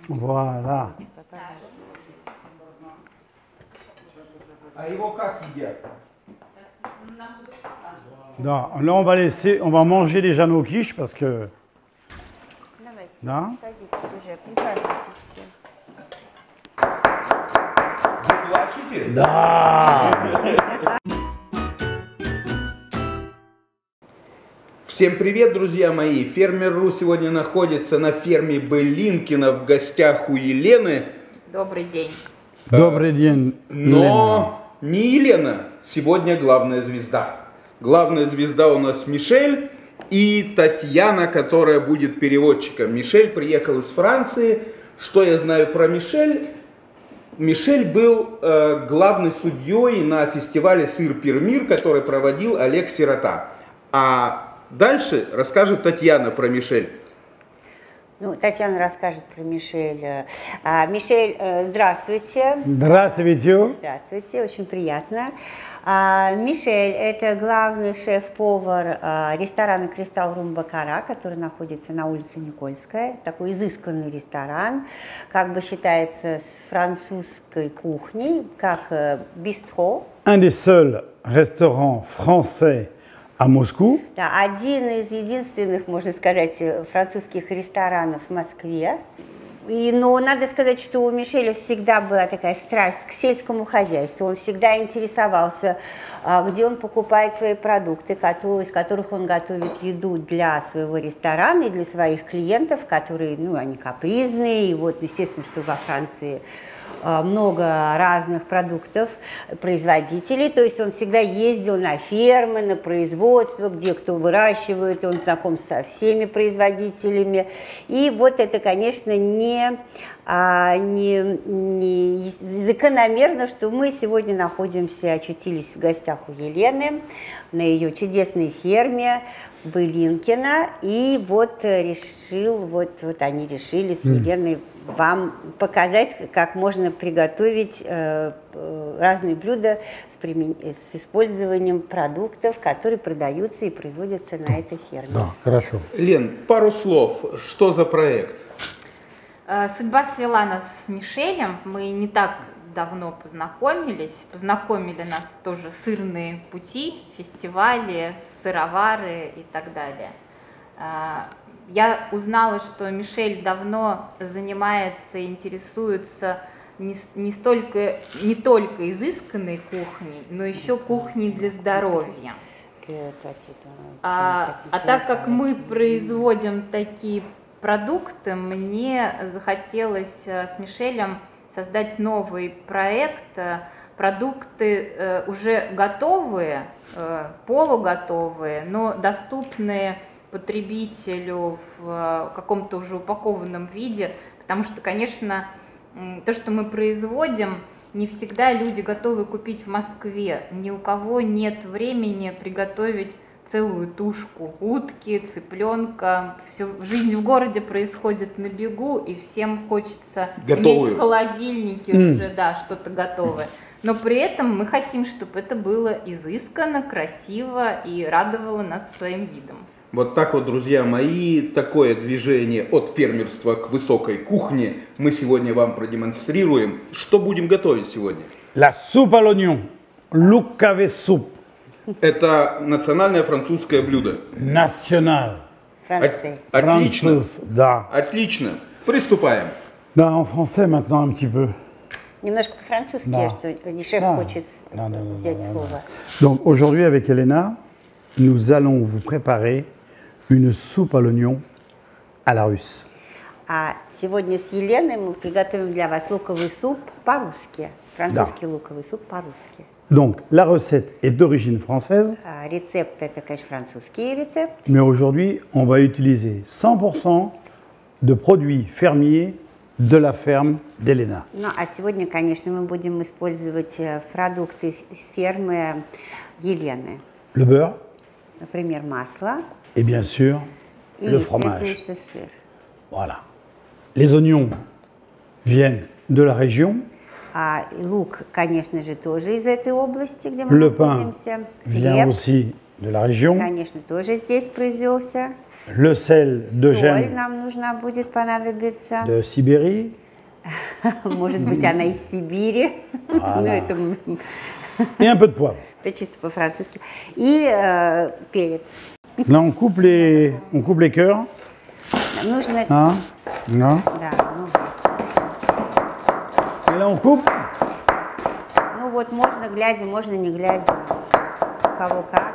Voilà. А его как едят? Non, là, on va laisser, on va manger déjà nos quiches parce que. Да? Садитесь уже, присаживайтесь все. Вы плачете? Да. Всем привет, друзья мои! Фермер.ру сегодня находится на ферме Былинкина в гостях у Елены. Добрый день. Добрый день. Но не Елена сегодня главная звезда. Главная звезда у нас Мишель и Татьяна, которая будет переводчиком. Мишель приехал из Франции. Что я знаю про Мишель? Мишель был главной судьей на фестивале «Сыр Пир-Мир», который проводил Олег Сирота. А дальше расскажет Татьяна про Мишель. Ну, Татьяна расскажет про Мишель. Мишель, здравствуйте. Здравствуйте. Здравствуйте, очень приятно. Мишель – это главный шеф-повар ресторана «Кристалл Рум Бакара», который находится на улице Никольская. Такой изысканный ресторан, как бы считается с французской кухней, как бистро. Un des seuls restaurants français à Moscou. Да, один из единственных, можно сказать, французских ресторанов в Москве. Но надо сказать, что у Мишеля всегда была такая страсть к сельскому хозяйству. Он всегда интересовался, где он покупает свои продукты, из которых он готовит еду для своего ресторана и для своих клиентов, которые, они капризные. И вот, естественно, что во Франции много разных продуктов, производителей, то есть он всегда ездил на фермы, на производство, где кто выращивает, он знаком со всеми производителями. И вот это, конечно, не закономерно, что мы сегодня очутились в гостях у Елены на ее чудесной ферме Былинкина, и они решили с Еленой вам показать, как можно приготовить разные блюда с использованием продуктов, которые продаются и производятся на этой ферме. Да, хорошо. Лен, пару слов. Что за проект? Судьба свела нас с Мишелем. Мы не так давно познакомились. Познакомили нас тоже сырные пути, фестивали, сыровары и так далее. Я узнала, что Мишель давно занимается, интересуется не только изысканной кухней, но еще кухней для здоровья. А так как мы производим такие продукты, мне захотелось с Мишелем создать новый проект. Продукты уже готовые, полуготовые, но доступные потребителю в каком-то уже упакованном виде, потому что, конечно, то, что мы производим, не всегда люди готовы купить в Москве. Ни у кого нет времени приготовить целую тушку утки, цыпленка. Жизнь в городе происходит на бегу, и всем хочется иметь в холодильнике уже, что-то готовое. Но при этом мы хотим, чтобы это было изысканно, красиво и радовало нас своим видом. Вот так вот, друзья мои, такое движение от фермерства к высокой кухне мы сегодня вам продемонстрируем. Что будем готовить сегодня? La soupe à l'oignon. Луковый суп. Это национальное французское блюдо. National. Франции. Отлично. Француз, да. Отлично. Приступаем. Да, en français maintenant un petit peu. Немножко по-французски, Да. что шеф Да. хочет взять слово. Donc aujourd'hui avec Elena, nous allons vous préparer une soupe à l'oignon à la russe. А сегодня с Еленой мы приготовим для вас луковый суп по-русски. Французский луковый суп по-русски. Donc la recette est d'origine française, Рецепт это, конечно, французский рецепт. mais aujourd'hui on va utiliser 100% de produits fermiers de la ferme d'Elena. Ну, а сегодня, конечно, мы будем использовать продукты с фермы Елены. Le beurre Например, масло et bien sûr и, le естественно, fromage. что сыр. Voilà. Les oignons viennent de la région. Лук, конечно же, тоже из этой области, где мы Le pain находимся. vient Хлеб, aussi de la région. конечно, тоже здесь произвелся. le sel de Соль gemme нам нужна будет понадобиться. de Sibérie. Может быть, она из Сибири. Ну, Et un peu de poivre. это чисто по-французски. И перец. Là, on coupe les cœurs. Нам нужно... Hein, là. Да, ну вот. Et là, on coupe. Ну вот, можно глядя, можно не глядя. У кого как.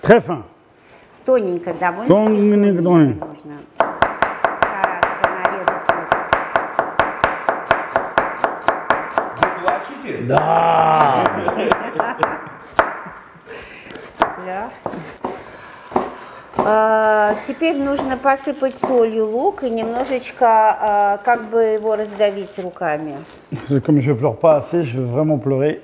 Très fin. Тоненько, довольно Тоненько. нужно стараться нарезать лук. Вы плачете? Да. Да. Теперь нужно посыпать солью лук и немножечко как бы его раздавить руками. Comme je pleure pas assez, je veux vraiment pleurer.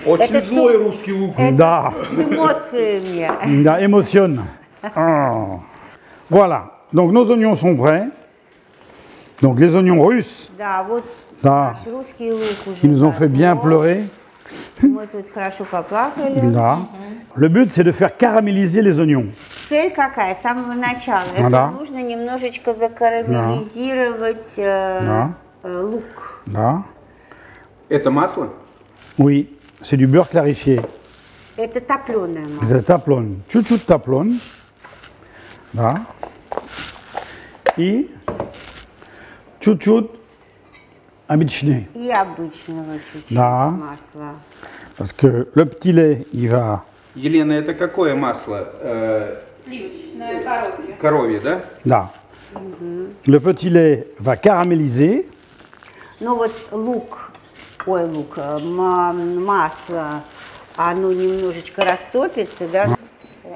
Очень Это злой всё- русский лук. Да. С эмоциями. Da, émotionne. Ah. Voilà. Donc nos oignons sont prêts. Donc les oignons russes Да, вот Да. наш русский лук уже qui nous ont fait bien готов. pleurer. Мы тут хорошо поплакали. Da. Le but c'est de faire caraméliser les oignons. Цель какая? С самого начала. Это Да. нужно немножечко закарамелизировать Да. лук. Da. Это масло? Oui, c'est du beurre clarifié. Это топленое масло. Это таплон. Чуть-чуть таплон. Да. И чуть-чуть обычный. И обычного чуть-чуть Да. масла. Parce que le petit lait, il va... Елена, это какое масло? Сливочное коровье. Коровье, да? Da. Le petit lait va caraméliser. Ну вот масло, оно немножечко растопится, да?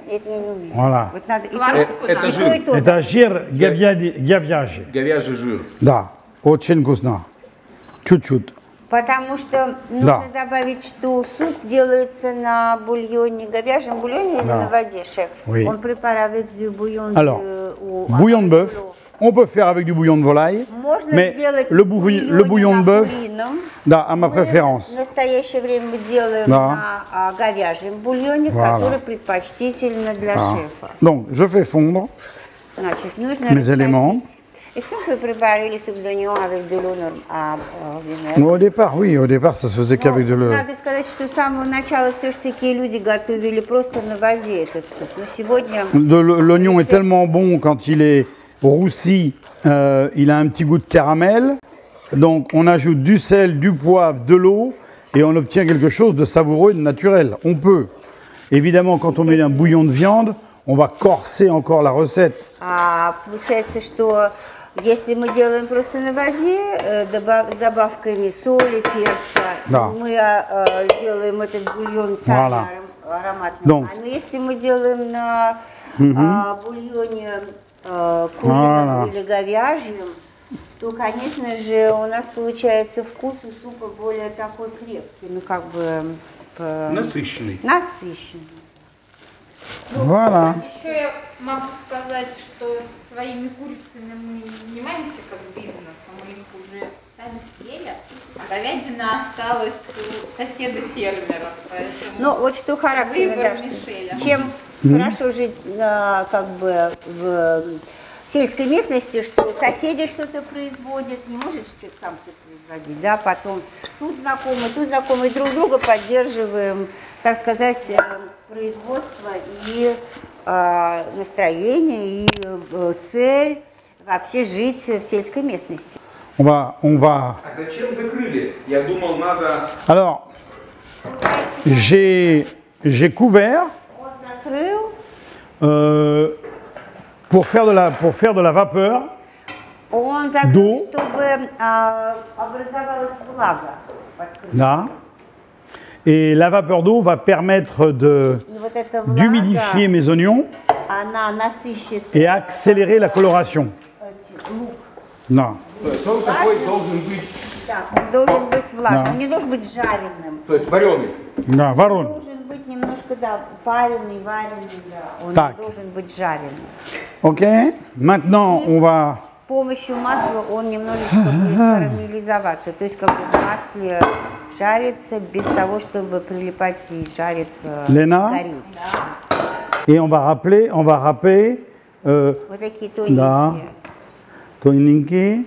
Это я не умею. Voilà. Вот надо и Сковородку Это надо. жир. и то. Это жир говяжий. Говяжий жир. Да, очень вкусно. Чуть-чуть. Потому что нужно добавить, что суп делается на бульоне, говяжьем бульоне или Да. на воде, шеф? Oui. Он prépare avec du bouillon Alors, ou Bouillon de bœuf. On peut faire avec du bouillon de volaille. Можно Mais сделать le bouillon de на bœuf, курином. да, à ma В préférence. настоящее время мы делаем Да. на говяжьем бульоне, Voilà. который предпочтительно для Ah. шефа. Donc, je fais fondre. Значит, нужно Mes растопить. éléments. Est-ce que vous préparez les soupes d'oignons avec de l'eau à vinaigre? Au départ, oui, au départ, ça se faisait qu'avec de Ну, l'eau. надо сказать, что с самого начала все-таки люди готовили просто на воде этот суп. Но сегодня L'oignon est tellement bon quand il est roussi, il a un petit goût de caramel. Donc, on ajoute du sel, du poivre, de l'eau et on obtient quelque chose de savoureux et de naturel. On peut. Évidemment, quand on met un bouillon de viande, on va corser encore la recette. получается, что если мы делаем просто на воде, с добавками соли, перца, Да. мы делаем этот бульон Voilà. ароматным. Donc. Но если мы делаем на бульоне курином Voilà. или говяжьем, то, конечно же, у нас получается вкус у супа более такой крепкий, ну как бы Насыщенный. насыщенный. Voilà. Еще я могу сказать, что своими курицами мы не занимаемся как бизнесом, мы их уже сами съели, а говядина осталась у соседа-фермеров, поэтому Ну, вот что характерно, выбор да, что Мишеля. чем хорошо жить как бы в сельской местности, что соседи что-то производят, не можешь человек сам все производить, да, потом тут знакомые, друг друга поддерживаем, так сказать, производство и настроение, и цель вообще жить в сельской местности. On va... А зачем закрыли? Я думал, надо... Alors, j'ai couvert Он закрыл, pour faire de la vapeur. он закрыл, До. чтобы образовалась влага. Là. Et la vapeur d'eau va permettre И вот эта влага, d'humidifier mes oignons она насыщит et accélérer la coloration. лук. Non. То есть он такой должен быть, Да, он должен быть влажным, Да. он не должен быть жареным. то есть вареный. Non, Он varon. должен быть немножко, да, пареный, вареный, да. Он Так. не должен быть жареный. Ok. Maintenant, on va помощью масла он немножечко будет карамелизоваться, то есть как бы в масле жарится без того, чтобы прилипать и жариться, Лена? гореть. Et on va râper Вот такие тоненькие. Да. тоненькие.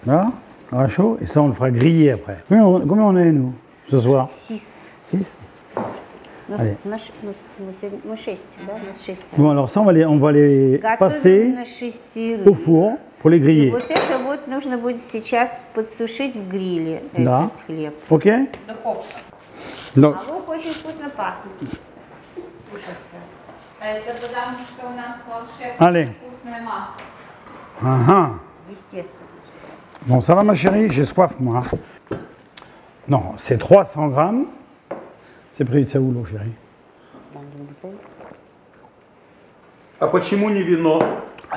Là, chaud, et ça on le fera griller après. Combien on est nous ce soir? 6. 6. Ну, Allez. мы 6, да? У нас 6. Bon alors ça on va les Готовим passer на 6. au four pour les И griller. вот это вот нужно будет сейчас подсушить в гриле, Да. этот хлеб. Ok? Духовка. Donc, А лук очень вкусно пахнет. Это потому, что у нас Allez. волшебное вкусное масло. ah, Естественно. Bon, ça va ma chérie, j'ai soif moi. Non, c'est 300 grammes. C'est pris de ça où l'eau chérie? Dans une bouteille. А почему не вино?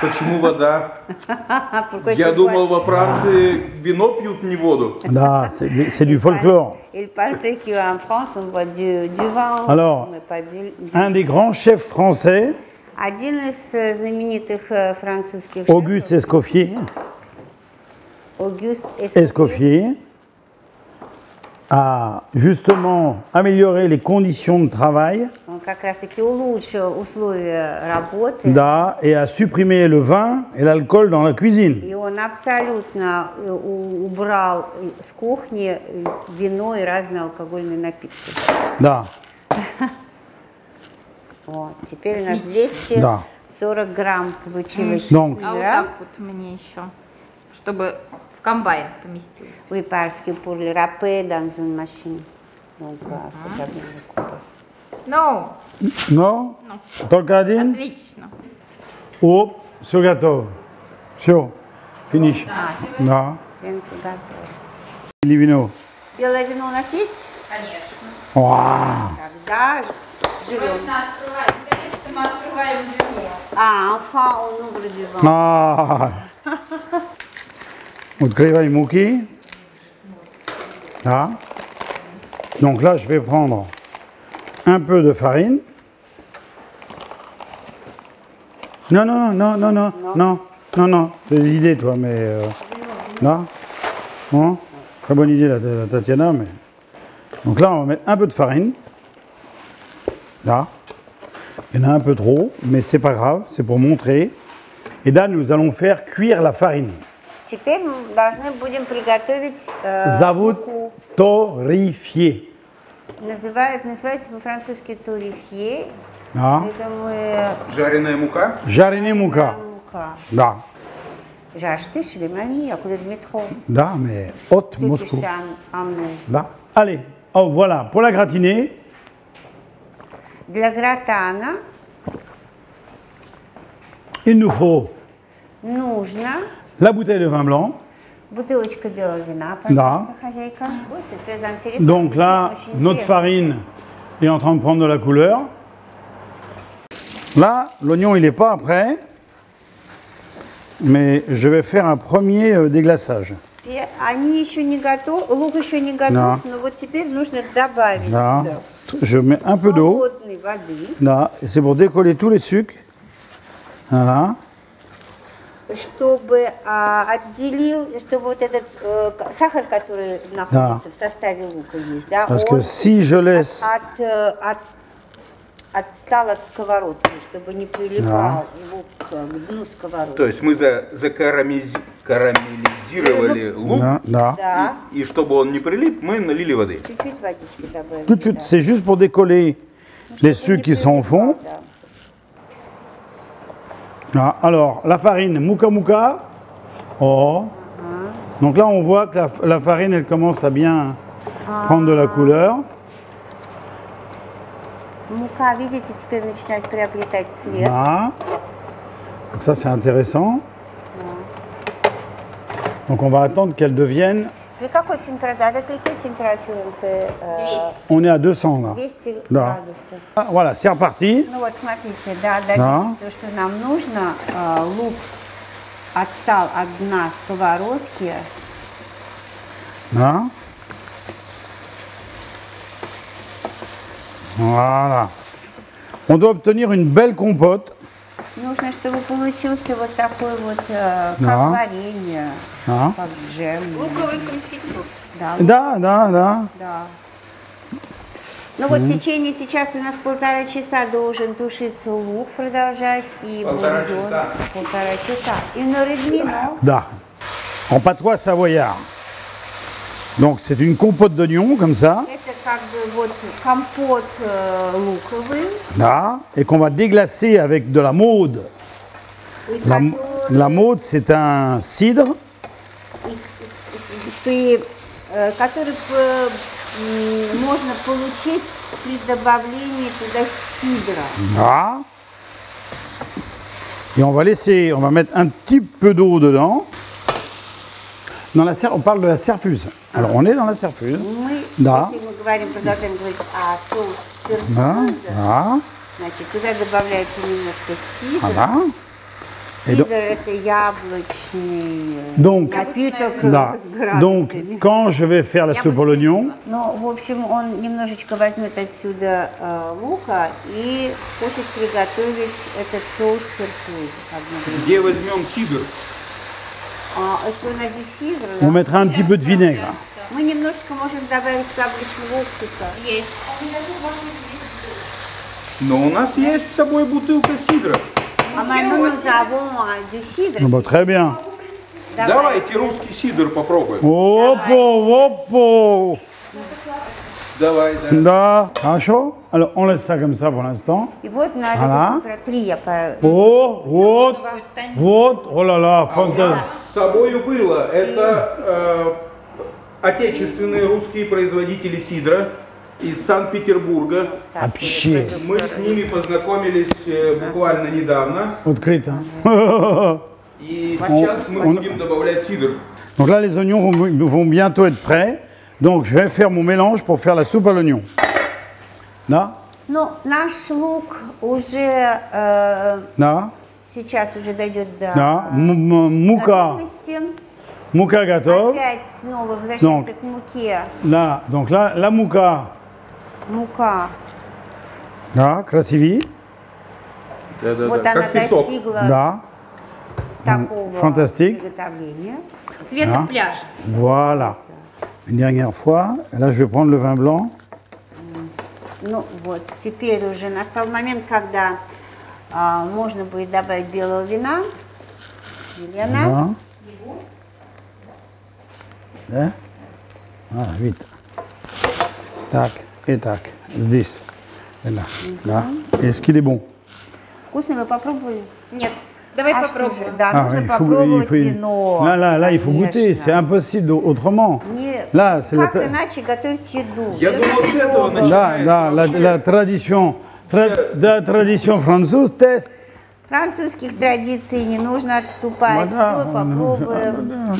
Почему вода? Pourquoi Я tu думал, bois- во Франции вино пьют, не воду. Là, c'est du folklore. Il pensait qu'en France, on boit du vin, Alors, mais pas du... Un des grands chefs français, Один из знаменитых французских Auguste шефов, Escoffier, Auguste Escoffier, a justement amélioré les conditions de travail он как раз-таки улучшил условия работы, là, et a supprimé le vin et l'alcool dans la cuisine. и он абсолютно убрал с кухни вино и разные алкогольные напитки. Là, Вот. Теперь у нас 240 грамм получилось Donc. А вот сыра. так вот мне еще, чтобы в комбайн поместилось. Oui, parce que pour le râper dans une machine. Donc, faut bien le couper. Ну, non? Только один? отлично. Оп, все готово. Все, финиш. Да. Пенка готова. Или вино. Белое вино у нас есть? Конечно. Вау. Тогда живем. Наконец-то мы открываем вино. Enfin, on ouvre du vin. Ah. Открывай муки. Là. Donc là, je vais prendre un peu de farine. Non, non, non, non, non, non, non, non, non. C'est des idées, toi, mais là. Bon. Très bonne idée, la Tatiana, mais. Donc là, on va mettre un peu de farine. Là. Il y en a un peu trop, mais c'est pas grave, c'est pour montrer. Et là, nous allons faire cuire la farine. Теперь мы должны будем приготовить Зовут муку. torréfié. Называется по-французски турифье. Да. Это мы Жареная мука. Жареная мука. мука. Да. J'ai acheté chez les mamies à côté du métro. Да, mais haute C'est que je Moscou. t'ai emmené. Là. Allez, oh, voilà, pour la gratiner, Для гратана il nous faut нужно la bouteille de vin blanc. бутылочка белого вина, Да. пожалуйста, хозяйка. Ой, c'est très intéressant. Donc là, Очень notre интересно. farine est en train de prendre de la couleur. Là, l'oignon, il n'est pas prêt, mais je vais faire un premier déglaçage. И они еще не готовы, лук еще не готов, Да. но вот теперь нужно добавить Là, туда je mets un peu d'eau. холодной воды, Là, et c'est pour décoller tous les sucres. Voilà. чтобы отделил, чтобы вот этот сахар, который находится в составе лука есть, да, Parce que он si je laisse. отстал от сковородки, чтобы не прилипал лук к дну сковородки. То есть мы карамелизировали лук, Là, là. Да, и чтобы он не прилип, мы налили воды. чуть-чуть водички добавим. Tout de suite, да. c'est juste pour décoller les sucres qui sont au fond. Да. Là, alors, la farine, mouka mouka. Oh. Donc là, on voit que la farine, elle commence à bien prendre de la couleur. Мука, видите, теперь начинает приобретать цвет. Là. Donc ça, c'est intéressant. Donc on va attendre qu'elle devienne. При какой температуре? До какой температуры? On est à 200 là. 200 Да. градусов. Ah, voilà, c'est reparti. Ну вот, смотрите, да, добились то, что нам нужно. Лук отстал от дна сковородки. Là. Voilà. On doit obtenir une belle compote. Нужно, чтобы получился вот такой вот, как Да. варенье, Hein. как джем. Луковый конфитюр. Да, Да. да. Ну вот в течение сейчас у нас 1,5 часа должен тушиться лук, продолжать, и 1,5 бульон. часа. 1,5 часа. И на редмино. Da. En patois savoyard. Donc c'est une compote d'oignons comme ça, Это как бы вот компот луковый, là, et qu'on va déglacer avec de la maude. и La, который, la maude, c'est un cidre. который можно получить при добавлении туда сидра. Là. Et on va mettre un petit peu d'eau dedans. On parle de la cerfuse. Alors on est dans la cerfuse. Мы, Да. если мы говорим, продолжаем говорить о соусе Да, сюрприза, да, значит, туда добавляется немножко сидра. voilà. Et Сидр donc- это яблочный Donc- напиток Да. с Donc градусами. quand je vais faire la soupe à l'oignon, Ну, в общем, он немножечко возьмет отсюда лука и хочет приготовить этот соус сюрприз. Где возьмем сидр? Если у нас здесь сидр, on да, mettra un petit peu de vinaigre. мы немножко можем добавить яблочного уксуса. Есть. Но у нас есть с собой бутылка сидра. А мы du cidre. Ah bah, très bien. Давайте русский сидр попробуем. Hop. Давай, да. Da. Ah, chaud. Alors on laisse ça comme ça pour l'instant. И вот на Ага. этой температуре я Вот. Oh là là, А у нас fantastique. с собою было. Это отечественные русские производители сидра из Санкт-Петербурга. Вообще. Мы с ними познакомились буквально недавно. Открыто. hein. И сейчас мы будем добавлять сидр. Donc là, les oignons vont bientôt être prêts. Donc je vais faire mon mélange pour faire la soupe à l'oignon. Là, Ну, наш лук уже là, сейчас уже дойдет до là. Mouka, готовности. mouka готов. Опять снова возвращаемся Donc. к муке. Là, donc là, la mouka, Мука. là, красиви. Вот она достигла Là, такого Fantastique. приготовления. Цвета А? пляжа. voilà. Une dernière fois. Là, je vais prendre le vin blanc. Ну вот, теперь уже настал момент, когда можно будет добавить белого вина. Елена. Là. Да? Ah, vite. Tac et tac. Здесь. Et là. Là. Est-ce qu'il est bon? Вкусно, вы попробовали? Нет. Давай А что же? попробуем. Да, нужно il faut- попробовать il faut- вино. Là, il faut goûter. конечно. C'est impossible autrement. Не- Là, c'est la, Как иначе готовить еду? Я Вы думал, же с этого пробовали. начать. la tradition, la tradition française teste. Французских традиций не нужно отступать. Да, Все, попробуем.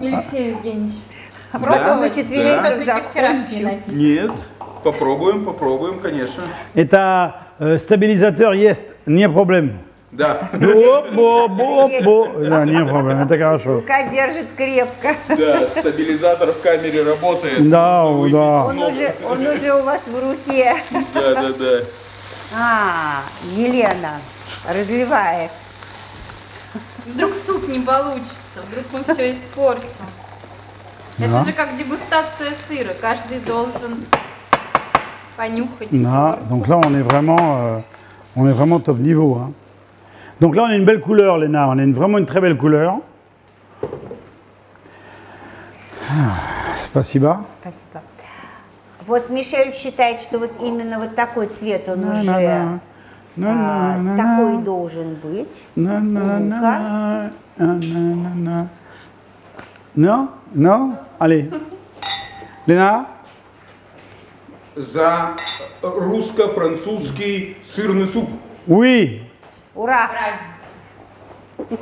Алексей Евгеньевич. На Пробовать? четвереньках Все-таки вчерашний закончим. напиток. Нет, попробуем, конечно. Это стабилизатор есть, не проблем. Да, Да, не проблем, это хорошо. Рука держит крепко. да, стабилизатор в камере работает. Да, Нужно да. выпить Он уже у вас в руке. Да. Елена разливает. Вдруг суп не получится, вдруг мы все испортим. Да. Это же как дегустация сыра. Каждый должен понюхать. Non, корку. donc là, on est vraiment top niveau. hein. Donc là, on a une belle couleur, Léna. On a vraiment une très belle couleur. Спасибо. Спасибо. Вот Мишель считает, что вот именно вот такой цвет он уже такой должен быть. Non, non, allez. Léna, За русско-французский сырный суп. oui. Ура! Праздник.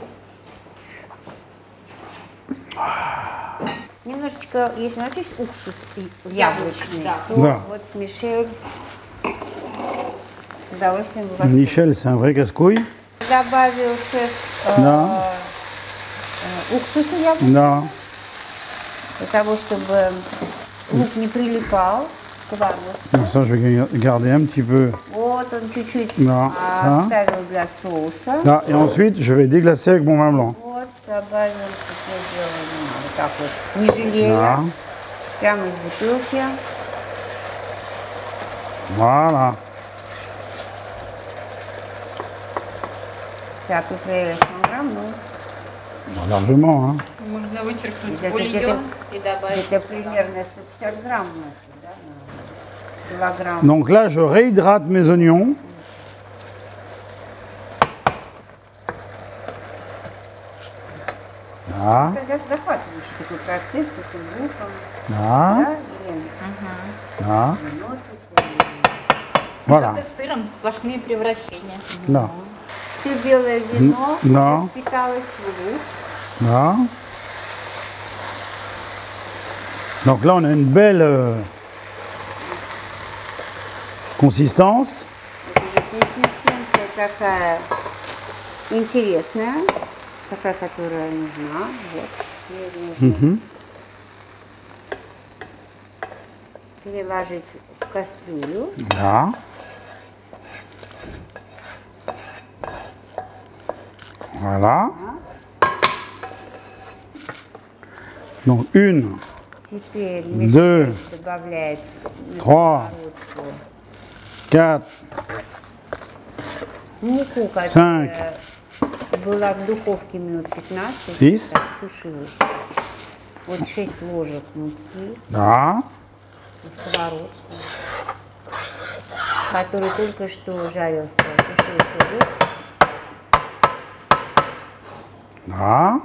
Немножечко, если у нас есть уксус яблочный, да. то Да. вот Мишель с удовольствием бы Michel, c'est un vrai casse-couille. добавил шеф Да. уксуса яблочного, Да. для того, чтобы лук не прилипал к сковородке. Comme ça, je vais garder un petit peu. Вот вот он чуть-чуть Да, да. оставил для соуса. Là, et ensuite, je vais déglacer avec mon vin blanc. Вот, добавим, теперь делаем вот так вот, не жалея, Là, прямо из бутылки. voilà. Ça, à peu près 100 grammes, ну, Bon, largement, hein. Можно вычеркнуть где-то бульон и добавить. где-то примерно 150 грамм у нас, да, на килограмм. Donc là, je réhydrate mes oignons. Là, Это захватывающий такой процесс с этим луком, là, да, и là. вино тут, Voilà. Как и с сыром, сплошные превращения. Là, все белое вино Да. уже впиталось в лук. là. Donc là, on a une belle consistance. Вот уже консистенция такая интересная, такая, которая нужна. Вот. Теперь нужно переложить в кастрюлю. Là. Voilà. Donc une, Теперь deux, добавляет на trois, сковородку 4, муку, Cinq. которая была в духовке минут 15, Six. так, тушилась. Вот 6 ложек муки là. на сковородку, который только что жарился, тушился лук. Là.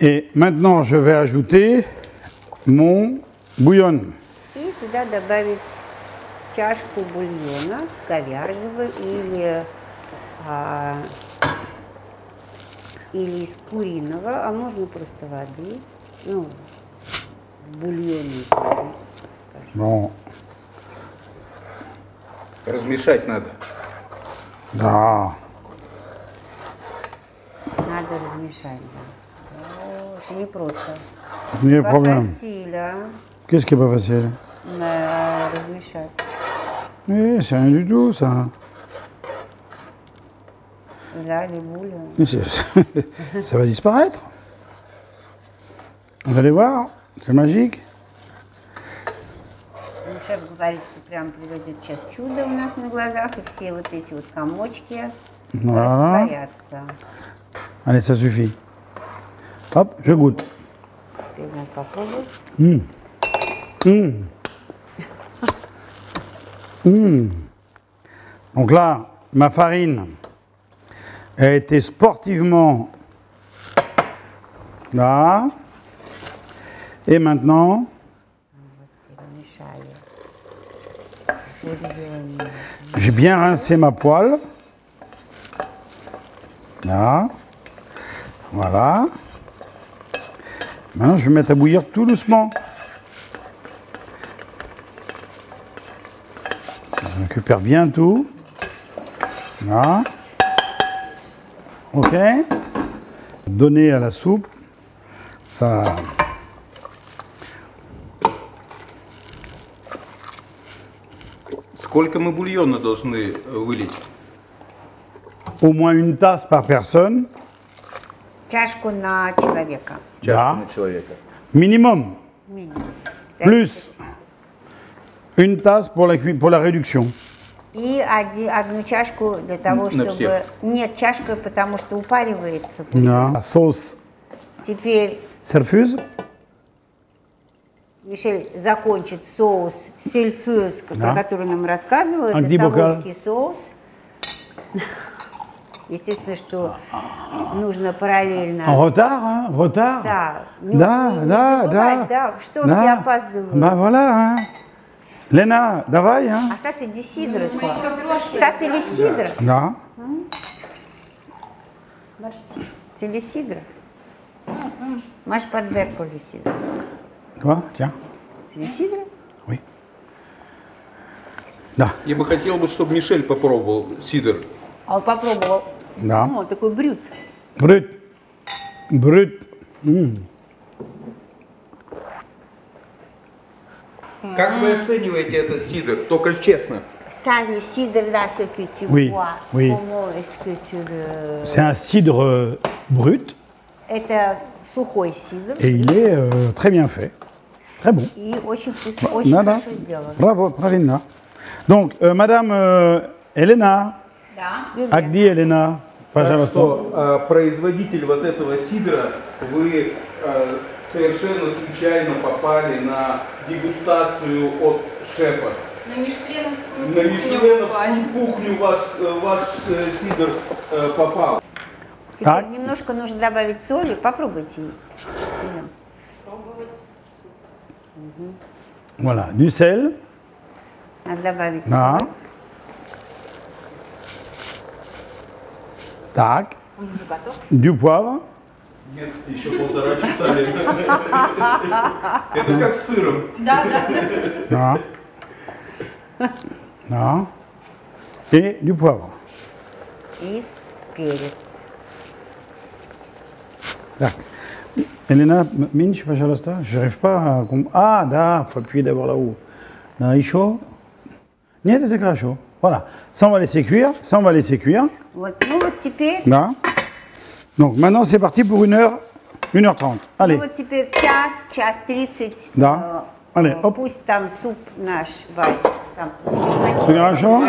Et maintenant, je vais ajouter mon bouillon. И туда добавить чашку бульона говяжьего или из куриного, а можно просто воды, ну, бульонной воды, скажем. Bon, Размешать надо. là. Надо размешать, да. О, это не просто. Pas de problème. Facile, а, Qu'est-ce qui est pas facile? размешать. Oui, c'est rien du tout, ça. Là, les boules. Mais ça va disparaître. Vous allez voir, c'est magique. Ну, шеф говорит, что прям приведет сейчас чудо у нас на глазах, и все вот эти вот комочки Voilà. растворятся. Allez, ça suffit. Hop, je goûte. Теперь надо попробовать. Donc là, ma farine a été sportivement là. Et maintenant, Перемешали. Бульон. j'ai bien rincé ma poêle. Là. Voilà. Maintenant, je vais mettre à bouillir tout doucement. Je récupère bien tout. Là. Ok. Donner à la soupe, ça. Сколько мы бульона должны вылить? Au moins une tasse par personne. Чашку на человека. Чашку Да. на человека. Minimum. Минимум. Plus une tasse pour la réduction. И одну чашку для того, На чтобы... всех. Нет, чашка, потому что упаривается. La sauce Теперь serfuse. Мишель закончит соус сельфюз, Да. про который нам рассказывал. Это Антибокал. савойский соус. Естественно, что нужно параллельно... En retard, hein, retard. Да, не забывать, да, что да. все опаздывают. Bah voilà, hein. Lena, давай, hein. А ça, c'est du cidre, quoi. Ça, c'est le cidre. Là. C'est le cidre. Moi, je pas de verre pour le cidre. Toi, tiens. C'est le cidre? Oui. Là. Я бы хотел, чтобы Мишель попробовал сидр. А он попробовал. Да. Ну, такой брют. Brut. Brut. Как вы оцениваете этот сидр? Только честно. ça le cidre là, ce que tu Oui, bois, oui. comment est-ce que tu le... C'est un cidre brut Это сухой cidre. et il est très bien fait. Très bon. И очень вкусно, очень Nada. хорошо сделано. Bravo, Pravina. Donc, Madame Elena, Да. а где Elena? Так Пожалуйста. что производитель вот этого сидра, вы совершенно случайно попали на дегустацию от шефа. На мишленовскую На Мишленовскую кухню ваш сидр попал. Теперь Так. немножко нужно добавить соли. Попробуйте. Елена. Пробовать. Voilà, du sel. Надо добавить Ah. соль. Tac. Он уже готов. Du poivre. Нет, еще 1,5 часа. Это как с сыром. Да, да. Non. Non. Et du poivre. И перец. Так. Elena, minch, пожалуйста. Je n'arrive pas à... Ah, да, il faut appuyer d'abord là-haut. Là, il est chaud. Нет, это хорошо. Voilà. Ça, on va laisser cuire. Ça, on va laisser cuire. Вот. Ну вот теперь, Là. Donc, maintenant, c'est parti pour 1h30. Allez. ну вот теперь час 30. Да. Allez, hop. Пусть там суп наш варится. Сам. C'est хорошо?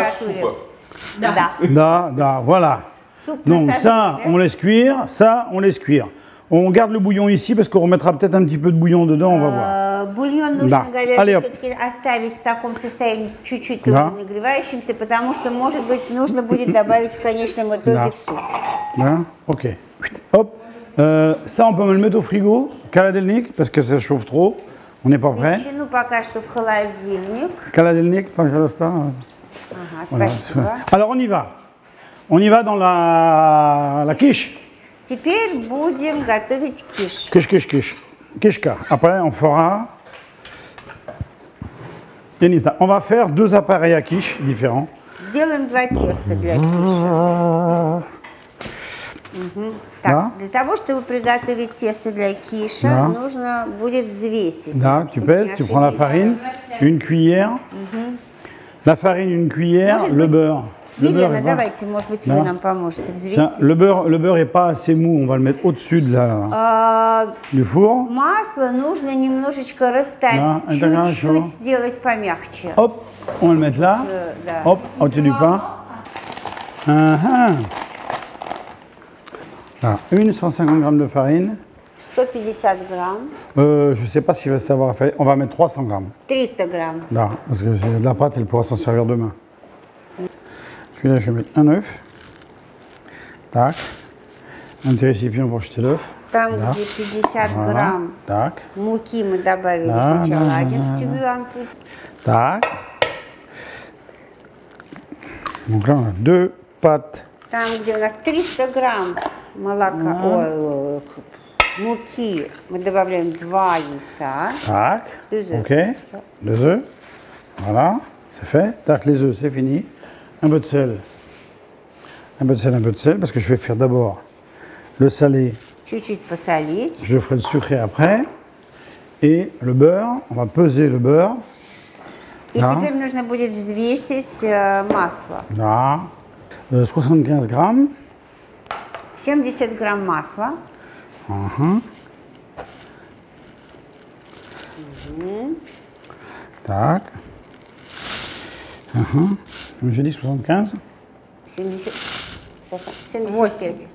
Да. Da, da, voilà. Суп Donc насаженный, ça, да? on laisse cuire, ça, on laisse cuire. On garde le bouillon ici parce qu'on remettra peut-être un petit peu de bouillon dedans, on va voir. Бульон нужно, Да. Allez, наверное, оп. все-таки оставить в таком состоянии чуть-чуть Да. тоже нагревающимся, потому что, может быть, нужно будет добавить в конечном итоге Да. в суп. Hein, ok. Hop. Ça, on peut me le mettre au frigo, Kaladelnik, parce que ça chauffe trop. On n'est pas prêt. Ветчину пока что в холодильник. Kaladelnik, пожалуйста. Ага, Voilà. спасибо. Alors on y va. On y va dans la quiche. Теперь будем готовить киш. Quiche. Kishka. Après, on fera. Denisa, on va faire 2 appareils à quiche différents. Сделаем 2 теста для киша. Так, Да. для того, чтобы приготовить тесто для киша, Да. нужно будет взвесить. Là, tu чтобы pèses, не tu prends la ошибиться. farine, une cuillère. La farine, une cuillère, Может le быть, beurre. Le beurre Елена, est pas- давайте, может быть, Да. вы нам поможете Tiens, взвесить. le beurre est pas assez mou, on va le mettre au-dessus de du four. Масло нужно немножечко Да, растопить, это хорошо. чуть-чуть сделать помягче. Hop, on va le mettre là. Да. Hop, au-dessus du pain. Là, 150 g de farine. 150 grammes, Je ne sais pas s'il va savoir faire. On va mettre 300 g. 300 grammes. Là, parce que la pâte, elle pourra s'en servir demain. Puis là, je vais mettre un œuf. Tac. Un petit récipient pour jeter l'œuf. Там, Да. где 50 Voilà. грамм Tac. муки мы добавили Да, сначала да, 1 да, стюган. Tac. Donc là, on a 2 pâtes. Там, где у нас 300 грамм молока, муки, мы добавляем 2 яйца. Tac. 2 œufs. Ok. Всё. 2 œufs. Voilà. C'est fait. Tac, les œufs, c'est fini. Un peu de sel. Un peu de sel, parce que je vais faire d'abord le salé. Чуть-чуть посолить. Je ferai le sucré après. Et le beurre, on va peser le beurre. И Да. теперь нужно будет взвесить масло. Là. 75 grammes. 70 грамм масла. Tac. Comme j'ai dit, 75. 70, 75. 80.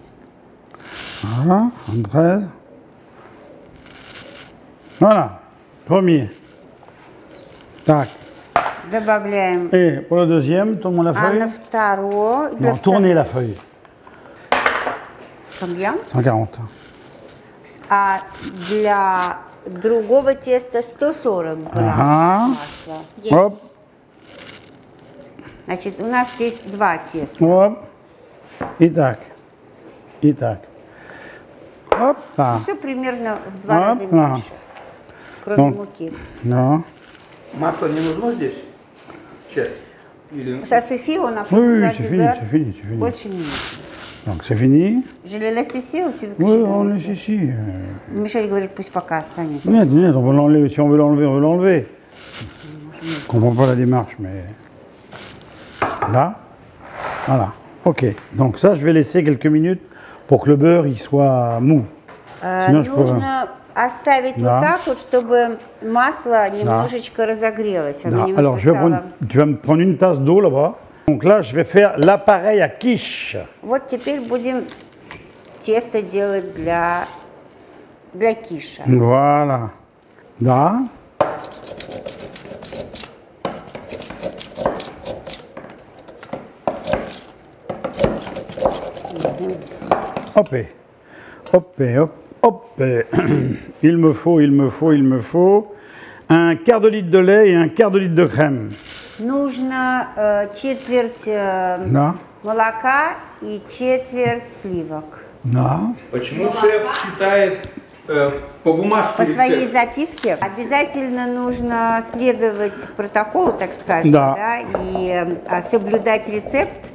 Voilà. 13. Voilà. Premier. Tac. Добавляем. Et pour le deuxième, tourne la А feuille. на второе... для Non, tournez la feuille. Combien? 140. А для другого теста 140 грамм Ага. масла. Hop, Значит, у нас здесь 2 теста. hop. Et tac. Et tac. Hop, là. Все примерно в 2 Ага. раза меньше, кроме Ну. муки. Non. Масло не нужно здесь? Честно. Или... Ça suffit, on a Oui, oui, besoin c'est du fini, beurre. c'est fini, c'est fini. Больше не нужно. Donc c'est fini. Je le laisse ici ou tu veux que Oui, je le on mette? laisse ici. Michelь говорит, пусть пока останется. Нет, нет, on va l'enlever. Si on veut l'enlever, on veut l'enlever. Je comprends pas la démarche, mais... Là. Voilà. Ok. Donc ça, je vais laisser quelques minutes pour que le beurre il soit mou. Sinon, je peux... Нужно оставить Да. вот так вот, чтобы масло немножечко разогрелось. Оно Là. немножко Alors, je vais стало... tu vas me prendre une tasse d'eau là-bas. Donc là, je vais faire l'appareil à quiche. Вот теперь будем тесто делать для киша. Voilà. Là. Hop, hop, hop, hop. Il me faut un quart de litre de lait et un quart de litre de crème. Нужно четверть Да, молока и четверть сливок. да. Почему шеф читает по бумажке По своей рецепт? записке обязательно нужно следовать протоколу, так скажем, Да. да, и соблюдать рецепт.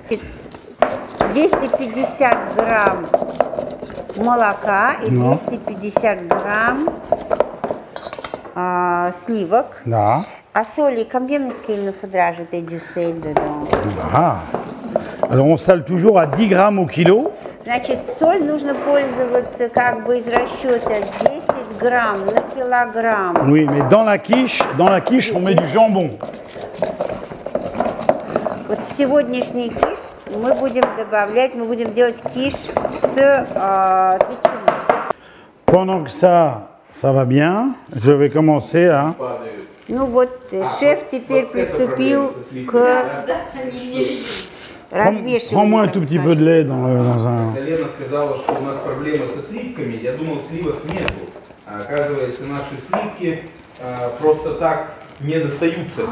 250 грамм молока и 250 грамм sливок. Да. A soli, combien est-ce qu'il nous faudra ajouter du sel dedans? Ah. Alors on sale toujours à 10 grammes au kilo. Значит, соль нужно пользоваться как бы из расчета 10 грамм на килограмм. Oui, mais dans la quiche, on met du jambon. Вот в сегодняшний киш мы будем делать киш с ветчиной. Pendant que ça va bien, je vais commencer à... Ну вот, шеф теперь приступил к Prends-moi un tout petit peu de lait dans un... Лена сказала, что у нас проблема со сливками. Я думал, сливок нету. А оказывается, наши сливки просто так не достаются.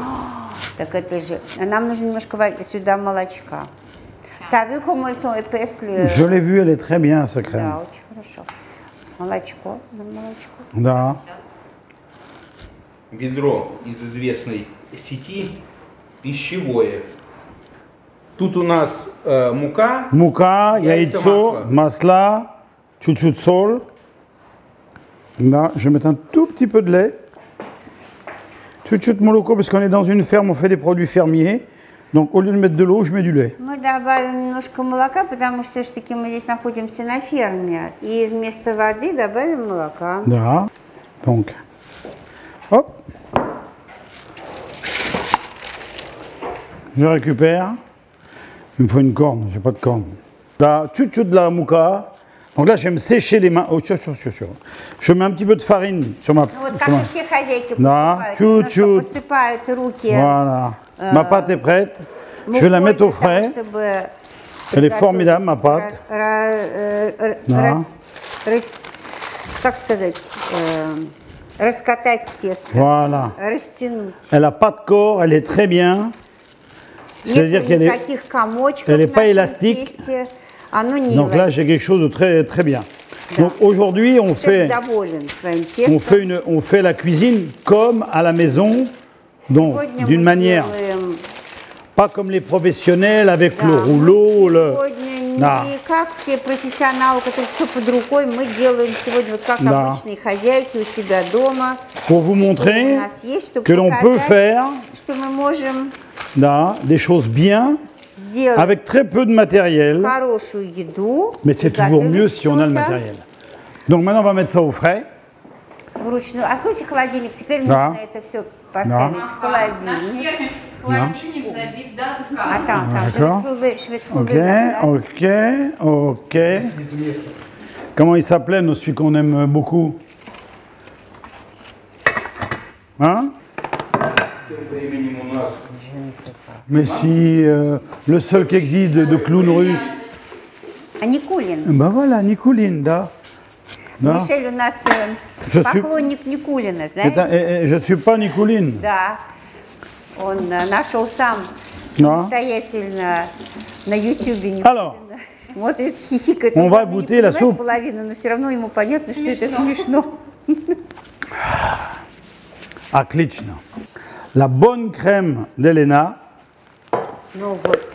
Так это же... Нам нужно немножко сюда молочка. T'as vu comment ils sont épaisses le... Je l'ai vu, elle est très bien, cette crème. Да, очень хорошо. Молочко, молочко. Да. Ведро из известной сети пищевое. Тут у нас мука. Мука, Яйца, яйцо, масла, чуть-чуть sol. Là, je vais mettre un tout petit peu de lait. Чуть-чуть молоко, parce qu'on est dans une ferme, on fait des produits fermiers. Donc au lieu de mettre de l'eau, je mets du lait. Мы добавим немножко молока, потому что все-таки мы здесь находимся на ферме. И вместо воды добавим молока. Là. Donc, hop. Je récupère. Il me faut une corne, j'ai pas de corne. Là, chouchou de la mouka. Donc là, je vais me sécher les mains. Oh, je mets un petit peu de farine sur ma... Ну вот как и все хозяйки Да, поступают, немножко чуть-чуть. посыпают руки Voilà. Ma pâte est prête. Je vais la мукой mettre au для того, frais. чтобы Elle est приготовить, formidable, ma pâte. Да. Как сказать, раскатать тесто, Voilà. растянуть. Elle n'a pas de corps, elle est très bien. C'est-à-dire Нет qu'elle est... никаких комочков elle est в pas нашем élastique. тесте. Оно не Donc là, j'ai quelque chose de très, très bien. Donc aujourd'hui, on fait la cuisine comme à la maison, donc d'une manière, pas comme les professionnels avec le rouleau, le... Да. Не как все профессионалы, которые все под рукой, мы делаем сегодня вот как Да. обычные хозяйки у себя дома. Pour vous Что montrer у нас есть, чтобы que l'on peut показать, faire что мы можем là, des choses bien, сделать avec très peu de matériel, хорошую еду. mais и c'est toujours готовить mieux si on a le что-то matériel. Donc maintenant, on va mettre ça au frais. вручную. Откройте холодильник, теперь Да. нужно это все поставить в холодильник. Холодильник забит до А отказа. там, D'accord. je vais Ok, trouver la place. ok. Comment il s'appelait, celui qu'on aime beaucoup? Hein? Тем временем у нас Mais si, le seul qui existe de clown russe. А Никулин. Ben voilà, Nicoline, da. Da. Мишель у нас Je suis- поклонник Никулина, знаете? Je ne suis pas Nicoline. Да. Он нашел сам Да. самостоятельно на Ютубе Alors, Никулина. Смотрит, хихикает. on Он, va правда, не goûter la понимает soupe. половину, но все равно ему понятно, что это смешно. Отлично. La bonne crème d'Elena. Ну вот,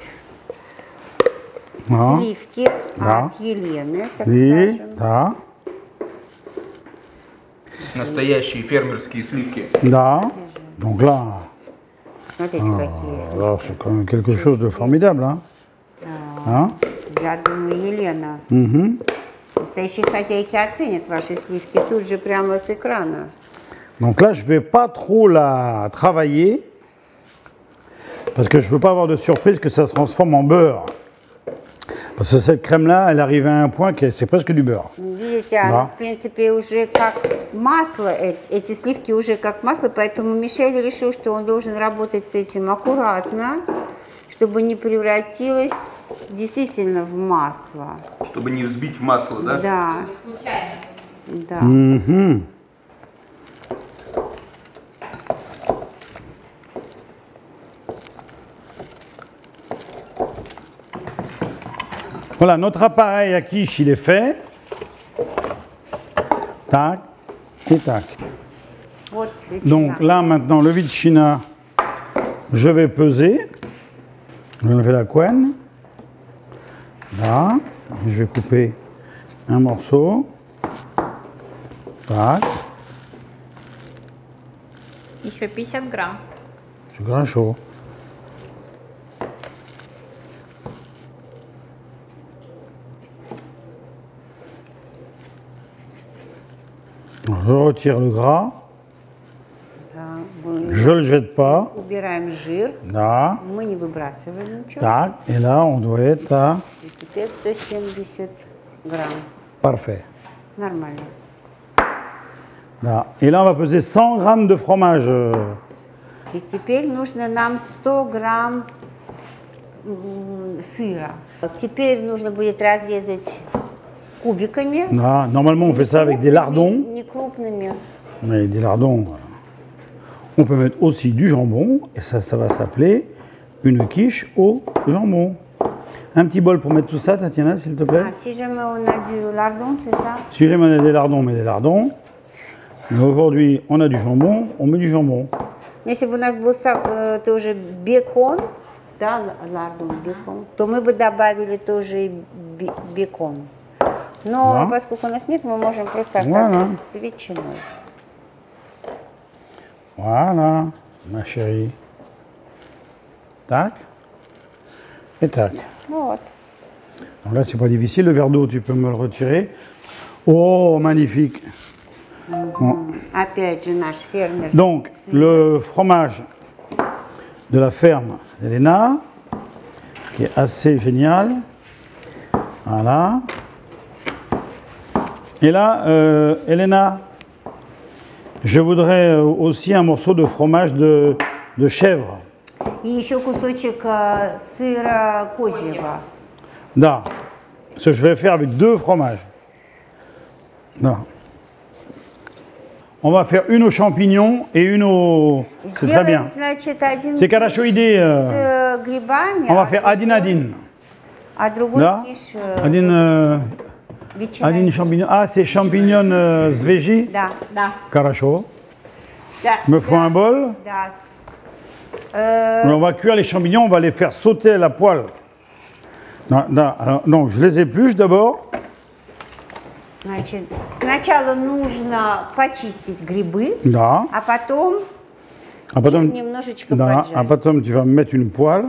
Да. сливки Да. от Елены, так И, скажем. да, настоящие фермерские сливки. da. Donc là, Смотрите, какие сливки. Alors, c'est quand même quelque chose de formidable. Hein. Hein? Я думаю, Елена, Mhm. настоящие хозяйки оценят ваши сливки тут же прямо с экрана. Donc là, je ne vais pas trop la travailler parce que je ne veux pas avoir de surprise que ça se transforme en beurre. Parce que cette crème-là, elle arrive à un point que c'est presque du beurre. Видите, оно, в принципе, уже как масло, эти сливки уже как масло, поэтому Мишель решил, что он должен работать с этим аккуратно, чтобы не превратилось действительно в масло. Чтобы не взбить в масло, да? Да, Случайно. да. Mhm. Voilà, notre appareil à quiche, il est fait. Tac et tac. Вот Donc ветчина. là, maintenant, le ветчина, je vais peser. Je vais lever la couenne. Là, je vais couper un morceau. Tac, Еще 50 грамм. c'est grand chaud. Je retire le gras, Да, мы je le jette pas. убираем жир, Là, мы не выбрасываем ничего. tac, et là, on doit être à И теперь 170 грамм. parfait. Нормально. Là. Et là, on va peser 100 grammes de fromage. И теперь нужно нам 100 грамм сыра. Теперь нужно будет разрезать кубиками. Là, normalement, on fait ça avec des lardons. Не крупными. Mais des lardons, voilà. On peut mettre aussi du jambon, et ça va s'appeler une quiche au jambon. Un petit bol pour mettre tout ça, Tatiana, s'il te plaît. Ah, si jamais on a du lardon, c'est ça? Si jamais on a des lardons, on met des lardons. Mais aujourd'hui, on a du jambon, on met du jambon. Если бы у нас был тоже бекон, да, lardon, бекон, то мы бы добавили тоже и бекон. Но Да. поскольку у нас нет, мы можем просто Voilà. остаться с ветчиной. Voilà, ma chérie. Tac. Et tac. Вот. Donc là, c'est pas difficile. Le verre d'eau, tu peux me le retirer. Oh, magnifique. Bon. Опять же наш фермер. Donc, le fromage de la ferme d'Elena, qui est assez génial. Voilà. Et là, Elena, je voudrais aussi un morceau de fromage de chèvre. И еще кусочек сыра козьего. Da. Ce que je vais faire avec deux fromages. Da. On va faire une aux champignons et une au... C'est très bien. Сделаем, значит, один C'est хорошо киш идея. с грибами, On va faire один-один. а другой Da. киш Один ветчина. champignon. Ah, c'est champignons svegi. Да, да. Хорошо. Да, Me faut un bol. да. On va cuire les champignons, on va les faire sauter à la poêle. Alors, donc, je les épluche d'abord. Значит, сначала нужно почистить грибы, Da. а потом Ah, их немножечко da. Ah, поджарить. потом tu vas me mettre une poêle.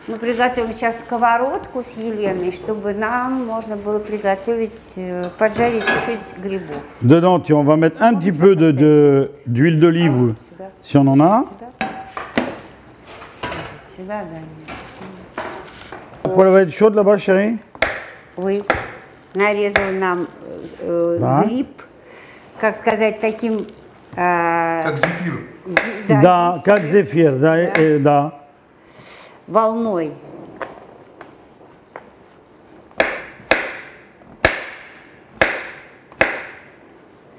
Мы приготовим сейчас сковородку с Еленой, чтобы нам можно было приготовить, поджарить чуть-чуть грибов. Dedans, on va mettre un petit peu d'huile d'olive, ou- Сюда, si on en a. сюда, да. La poêle va être chaude là-bas, chérie. Вы нарезал нам Да. гриб, как сказать, таким... Как зефир. Da, как zéphir. Da. волной.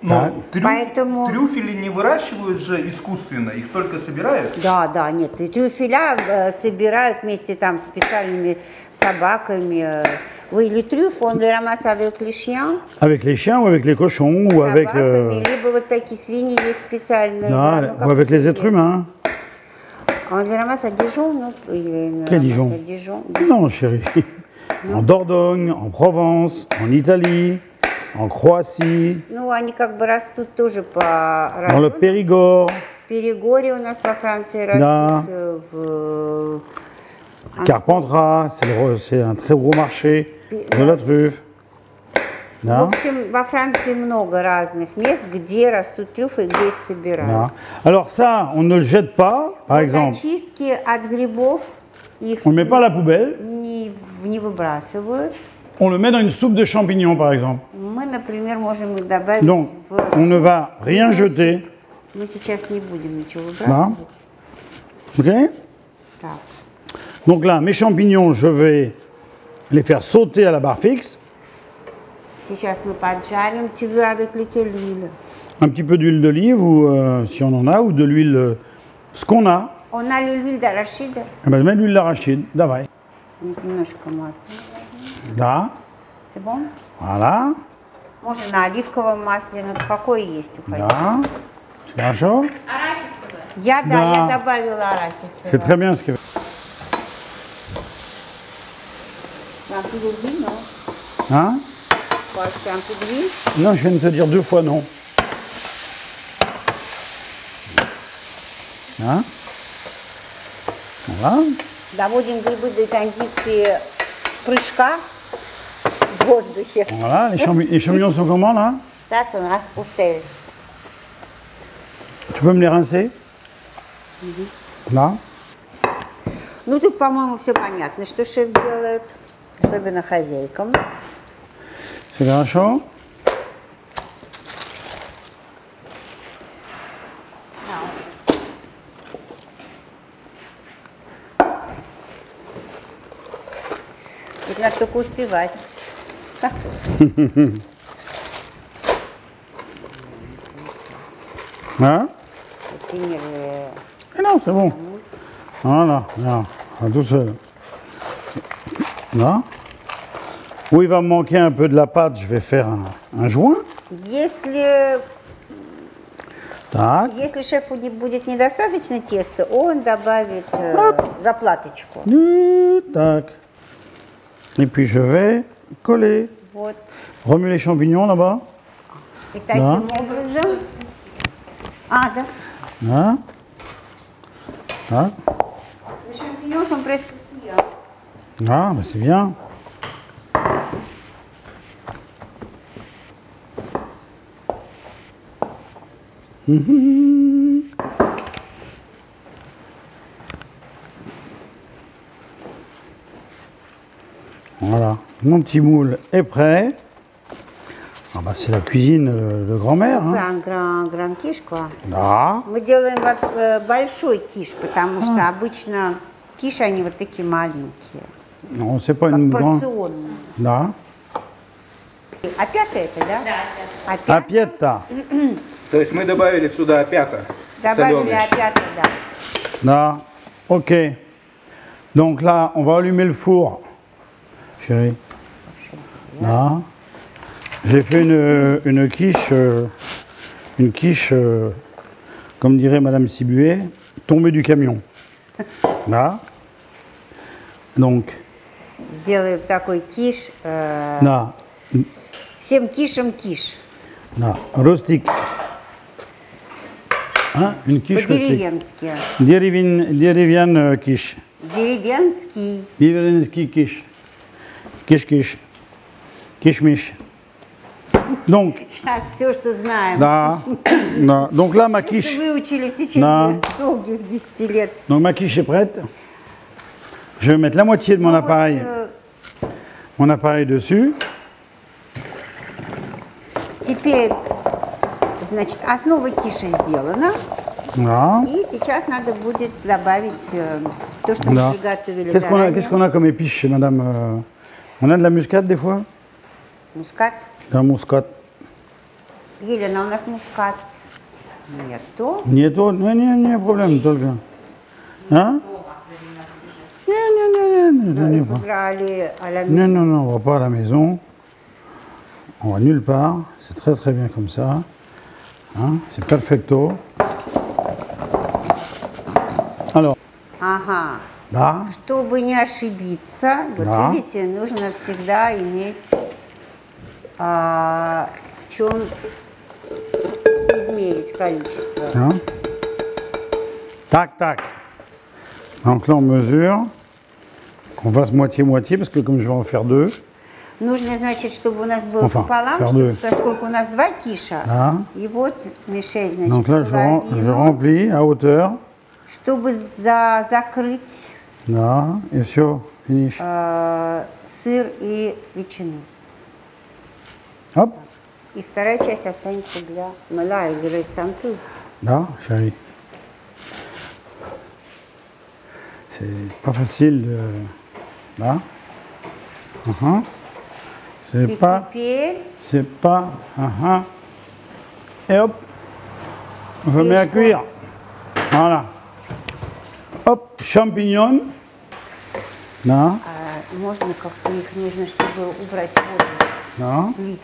Так. Но Поэтому- трюфели не выращивают же искусственно, их только собирают. Да, да, нет, и трюфеля собирают вместе там с специальными собаками. Oui, le truffe, on le ramasse avec les chiens, Avec les chiens ou avec les cochons ou avec, собаками, либо вот такие свиньи есть специальные. da, да, ну, как ou avec les известно. êtres humains. On le ramasse à Dijon, non? Или on le Quel ramasse Dijon? à Dijon. Non, chérie. En Dordogne, en Provence, en Italie, en Croatie, Ну, они как бы растут тоже по dans le району. Périgord. Пérigord у нас во Франции Да. растет. В Carpentras, c'est un très gros marché de la truffe. В Да, общем, во Франции много разных мест, где растут трюфы и где их собирают. да. Alors ça, on ne le jette pas, par Вот exemple. очистки от грибов их On ne met pas à la poubelle, не выбрасывают. on le met dans une soupe de champignons, par exemple. Мы, например, можем их добавить Donc, в... on ne va rien jeter. Мы сейчас не будем ничего Да. выбрасывать. Ok? Так. Donc là, mes champignons, je vais les faire sauter à la barre fixe. Сейчас мы поджарим. Tu veux avec lequel l'huile? Un petit peu d'huile d'olive, ou si on en a, ou de l'huile, ce qu'on a. On a l'huile d'arachide. Eh ben, mets de l'huile d'arachide, давай. Немножко масла. Là, C'est bon? voilà, Можно на оливковом масле, на какое есть у хозяина. là. C'est хорошо? Арахисовое. Я Да. добавила арахис. C'est très bien ce que... Un peu d'huile, non? Hein? Faut ajouter un peu d'huile. Non, je viens de te dire 2 fois non. Hein? Voilà. Доводим грибы до кондиции прыжка в воздухе. Voilà, les champignons sont comment là? Ça, c'est un au sel. Tu peux me les rincer? Là. Ну, тут, по-моему, все понятно, что шеф делает, особенно хозяйкам. C'est хорошо? Тут надо только успевать. Hein? Тренер, Eh non, c'est bon. Voilà, là, tout seul. Là. Où il va me manquer un peu de la pâte, je vais faire un joint. Так. Если шефу не будет недостаточно теста, он добавит заплаточку. Tac. Et puis je vais coller. Вот. Remue les champignons là-bas. И таким образом... А, да. Là. Tac. Les champignons sont presque cuits. Ah, bah c'est bien. Voilà, mon petit moule est prêt. Ah bah c'est la cuisine de grand-mère. Hein. Гран киш, quoi. Да. Мы делаем большой киш, потому что обычно киш, они вот такие маленькие, Non, c'est pas как une grande. порционные. Да. Опята это, да? Да, Опята. Апиетта. То есть мы добавили сюда опята. Добавили солёные. опята, да. Là. Ok. Donc là, on va allumer le four. Chérie. Là. J'ai fait une quiche, comme dirait Madame Sibuet, tombée du camion. Là. Donc, Сделаем такой киш. là, Всем кишам киш. là, rustique. Hein? Une quiche rustique. По-деревенски. Dérivienne quiche. Деревенский. Dérivienne quiche. Quiche. Quiche-miche. Donc, Сейчас все, что знаем. là, là. Donc là, ma Что quiche. выучили в течение Да. долгих 10 лет. Donc ma quiche est prête. Je vais mettre la moitié de mon Ну, appareil, dessus. Теперь, значит, основа киши сделана. Voilà. И сейчас надо будет добавить то, что мы Là. приготовили Qu'est-ce заранее. qu'on a comme épices chez madame On a de la muscade des fois Мускат. La muscade. Елена, у нас мускат. Нету. Нету? Не проблème, только. Hein Не, Il faudra aller à la non, maison. non, non, on va pas à la maison. On va nulle part. C'est très très bien comme ça. Hein, c'est perfecto. Alors, Ага. là, Чтобы не ошибиться, вот Да. видите, нужно всегда иметь в чем измерить количество. hein, Tac, tac. Donc là, on mesure. Qu'on fasse moitié-moitié, parce que comme je vais en faire deux. Нужно, значит, чтобы у нас было Enfin, пополам, faire чтобы, deux. поскольку у нас 2 киша. Là. И вот Мишель, значит, Donc là, je половину, remplis à hauteur. чтобы закрыть Là. Et sur finish. сыр и ветчину. Hop. И вторая часть останется для мыла или рестампы. Là, chérie. C'est pas facile. Là. C'est И pas. теперь C'est pas. Et hop. On remet à cuire. Voilà. Hop, champignons. Là. можно как-то их нужно, чтобы убрать воду. Да. Слить.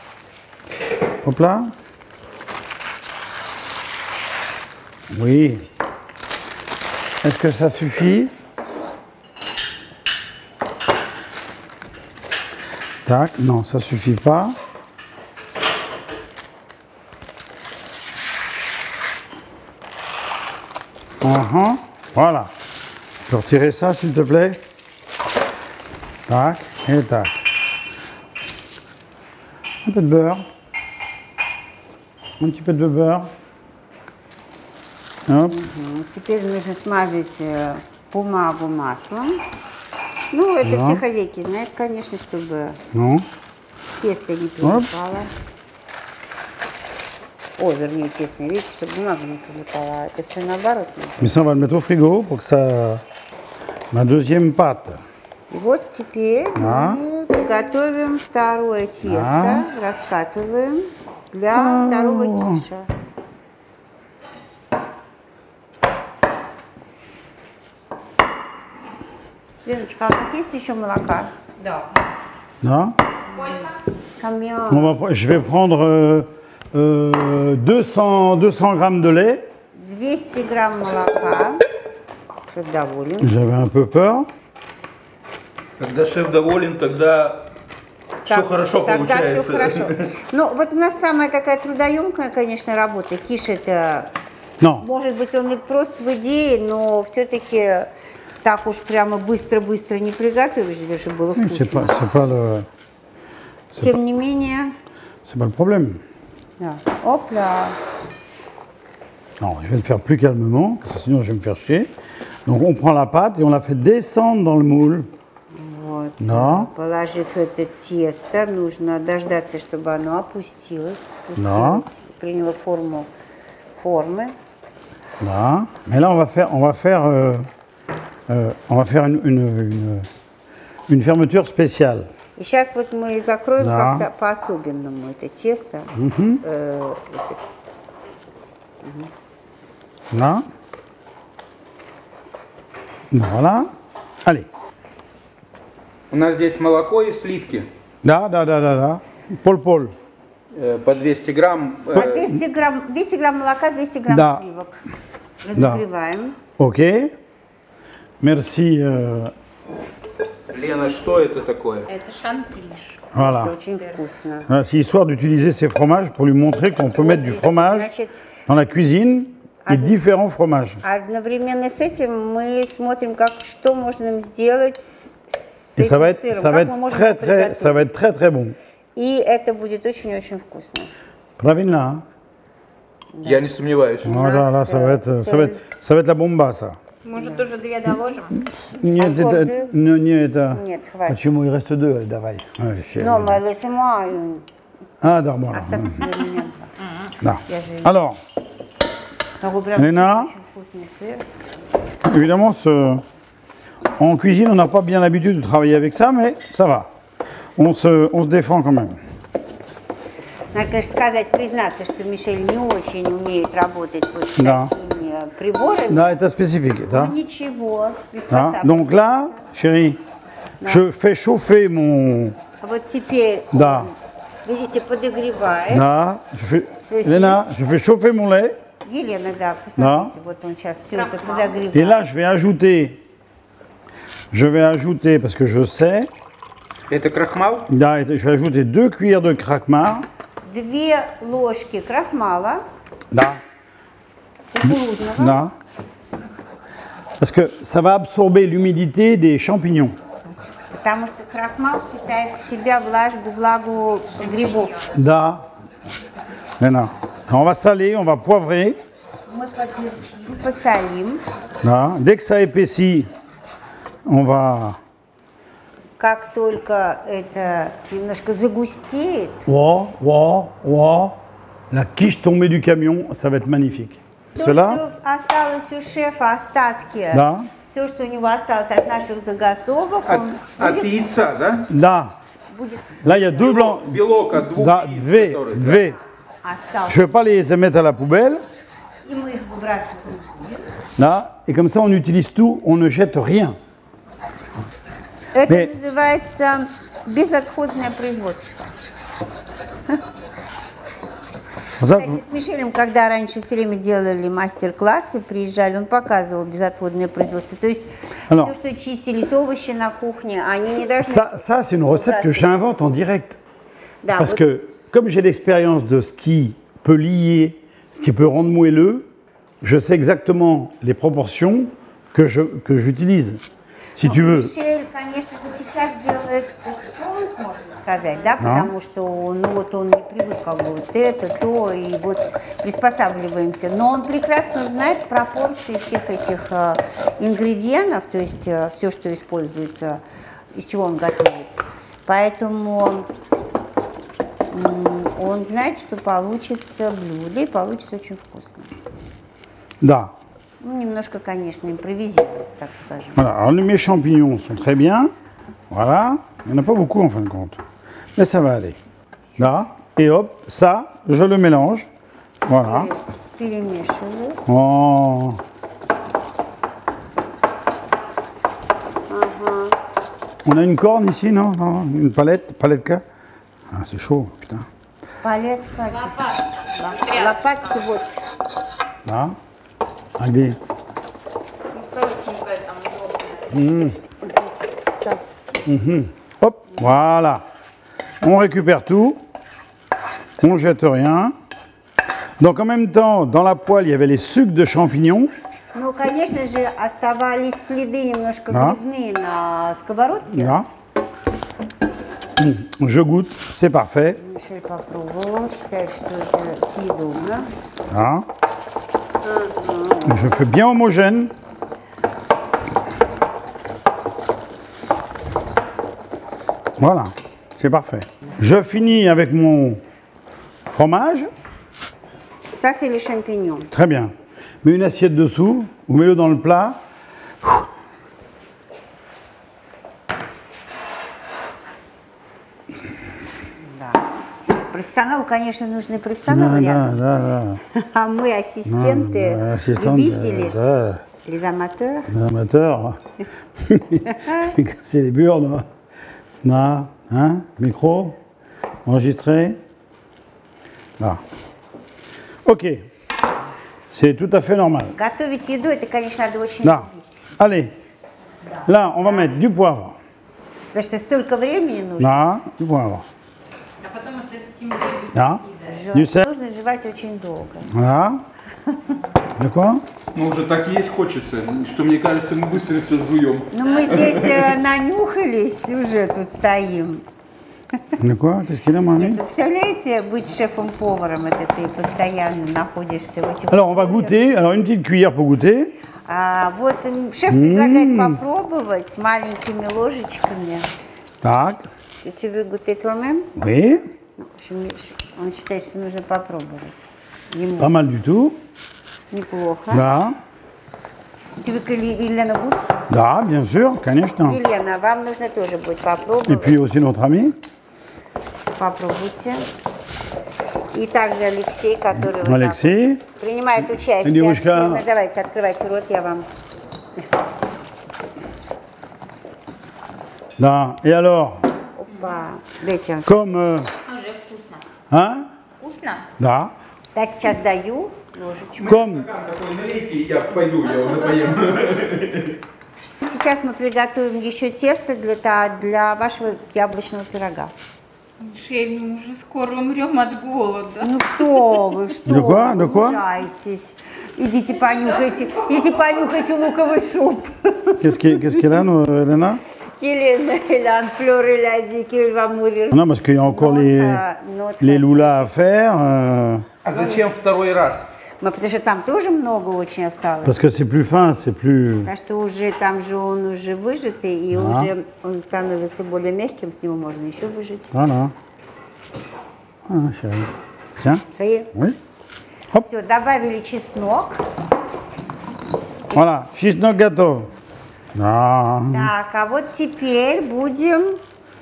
Hop là. Oui. Est-ce que ça suffit? Tac, non, ça suffit pas. Voilà. Tu peux retirer ça, s'il te plaît? Tac, et tac. Un peu de beurre. Un petit peu de beurre. Hop. Теперь нужно смазать бумагу маслом. Ну, это Да. все хозяйки знают, конечно, чтобы Non. тесто не прилипало. О, вернее, тесто, видите, чтобы бумага не прилипала. Это все наоборот. Mais ça, on va le mettre au frigo pour que ça... La deuxième pâte. И вот теперь Да. мы готовим второе тесто, Да. раскатываем для второго киша. Леночка, а у нас есть еще молока? Да. Là. Камьон. Je vais prendre 200 grammes de lait. 200 грамм молока. Шеф доволен. J'avais un peu peur. Когда шеф доволен, тогда все хорошо Тогда получается. все хорошо. Ну, вот у нас самая такая трудоемкая, конечно, работа. Киш это, Non. может быть, он и прост в идее, но все-таки так уж прямо быстро-быстро не приготовишь, чтобы было Oui, вкусно. Тем не менее, c'est pas le problème. да. Опля. Non, je vais le faire plus calmement, parce que sinon je vais me faire chier. Donc on prend la pâte et on la fait descendre dans le moule. Вот. Да. Положив это тесто, нужно дождаться, чтобы оно опустилось, Да. приняло формы. Là. Mais là on va faire une fermeture spéciale. И сейчас вот мы закроем Да. как-то по-особенному это тесто. Là. Voilà. Allez. У нас здесь молоко и сливки. Là. Paul. По 200 грамм. А 200 грамм молока, 200 грамм Да. сливок. Разогреваем. Ok. Merci. Лена, что это такое? Это шанплиш. Voilà. Это очень вкусно. Voilà, c'est histoire d'utiliser ces fromages pour lui montrer qu'on peut mettre du fromage Значит, dans la cuisine et différents fromages. одновременно с этим мы смотрим, что можно сделать с Et этим сыром, ça va как мы être можем его приготовить. très bon. И это будет очень-очень вкусно. Правильно, hein? Я не сомневаюсь. Voilà, là, ça va être la bomba, ça. Может, уже 2 доложим? Нет, Encore это, deux? нет, это... Нет, хватит. Почему il reste deux, давай. Ouais, c'est- Но мы лесимо, Ah, d'accord, voilà. оставьте для меня два. Là. Я же Alors, могу прям Лена? очень вкусный сыр. évidemment, en cuisine, on n'a pas bien l'habitude de travailler avec ça, mais ça va. On se défend quand même. Надо, конечно, сказать, признаться, что Мишель не очень умеет работать вот с Да. такими приборами. Là, c'est spécifique. Но hein. ничего, Hein. приспосабливается. Donc là, chérie, je fais chauffer mon... А вот теперь, Да. видите, подогревает. Là, C'est Léna, smooth. je fais chauffer mon lait. Елена, да, посмотрите, вот он сейчас все это подогревает. Et là, je vais ajouter, parce que je sais, Это крахмал? là, je vais ajouter 2 cuillères de craquemar. 2 ложки крахмала Là, кукурузного. là. Parce que ça va absorber l'humidité des champignons. Потому что крахмал впитает в себя влагу грибов. Da. Maintenant, on va saler, on va poivrer. Мы поперчим, посолим. Là. Dès que ça épaissit, on va... Как только это немножко загустеет, Wow, wow, wow. La quiche tombée du camion, ça va être magnifique. то, Cela, что осталось у шефа, остатки, là, все, что у него осталось от наших заготовок, он От яйца, да? là. будет Là, il y a deux blancs. Белок от двух Da, яиц, V, которые, V. остался. Je ne vais pas les mettre à la poubelle. И мы их выбрасываем. Là. Et comme ça, on utilise tout, on ne jette rien. Это Mais- называется безотходное производство. Ça, Кстати, с Мишелем, когда раньше все время делали мастер-классы, приезжали, он показывал безотходное производство. То есть Alors. все, что чистились овощи на кухне, они не должны... ça, c'est une recette que j'invente en direct. Да, Parce вот que, comme j'ai l'expérience de ce qui peut lier, ce qui peut rendre moelleux, je sais exactement les proportions que j'utilise. Si tu veux. Мишель, конечно, вот сейчас делает экспромт, можно сказать, да, потому что ну, вот он не привык как бы вот это, то, и вот приспосабливаемся. Но он прекрасно знает пропорции всех этих ингредиентов, то есть все, что используется, из чего он готовит. Поэтому он знает, что получится блюдо, и получится очень вкусно. Da. Ну, немножко, конечно, импровизирует, так скажем. Voilà. Alors, mes champignons sont très bien. Voilà. Il n'y en a pas beaucoup en fin de compte. Mais ça va aller. Là. Et hop, ça, je le mélange. Voilà. Перемешиваю. Oh. On a une corne ici, non, non, une palette Ah, c'est chaud, putain. Палетка. Лопатки вот. Là. Allez. Простенькая там удобная. Ça. Hop, voilà. On récupère tout. On jette rien. Donc en même temps, dans la poêle, il y avait les sucs de champignons. Ну, конечно же, оставались следы немножко Да. грибные на сковородке. Là. Je goûte, c'est parfait. Мишель попробовал, считает, что это съедобно. Là. Je fais bien homogène. Voilà, c'est parfait. Je finis avec mon fromage. Ça, c'est les champignons. Très bien. Mets une assiette dessous, vous mettez-le dans le plat. Да. Профессионалу, конечно, нужны профессионалы рядом. да. А мы ассистенты, любители, les amateurs. Les amateurs. C'est les burnes. Là, hein, micro, enregistré. Là. Ok. C'est tout à fait normal. Готовить еду, это, конечно, надо очень Là. любить. Allez. Là, on va mettre du poivre. Потому что столько времени нужно. Là, du poivre. А потом это символизирует. Là. Du sel. Нужно жевать очень долго. Là. De quoi? Ну, уже так есть хочется, что мне кажется, мы быстро все жуем. Ну, мы здесь нанюхались, уже тут стоим. De quoi? Qu'est-ce qu'il a, mon ami? Вы представляете, быть шефом-поваром, это ты постоянно находишься в этих... Alors, on va goûter. Alors, une petite cuillère pour goûter. А вот шеф предлагает попробовать маленькими ложечками. Tac. Tu veux goûter toi-même? Oui. В общем, он считает, что нужно попробовать. Ему Pas mal du tout. неплохо. Là. Tu veux que Елена будет? Là, bien sûr. Конечно. Елена, вам нужно тоже будет Et попробовать. puis aussi notre ami. Попробуйте. И также Алексей, который вот Алексей. так вот принимает участие Девушка. активно. Давайте, открывайте рот, я вам... Là. Et alors, Опа. Дайте вам. comme... Уже вкусно. hein? Вкусно? Là. Дайте сейчас даю ложечку. Comme... Такой налейте, я пойду, я уже поем. Сейчас мы приготовим еще тесто для вашего яблочного пирога. Мишель, мы уже скоро умрем от голода. Ну что вы, что De quoi? вы, De quoi? мешаетесь. Идите понюхайте луковый суп. Qu'est-ce qu'elle a, Elena? Елена Флёр, il a dit qu'il va mourir. Non, parce qu'il y a encore les loulas à faire. А зачем второй раз? Потому что там тоже много очень осталось. Parce que c'est plus fin, c'est plus... Потому что уже там же он уже выжатый, и уже он становится более мягким, с него можно еще выжать. Voilà. Ah, chérie. Tiens. Ça y est. Oui. Все, добавили чеснок. Voilà. Чеснок готов. Ah. Так, а вот теперь будем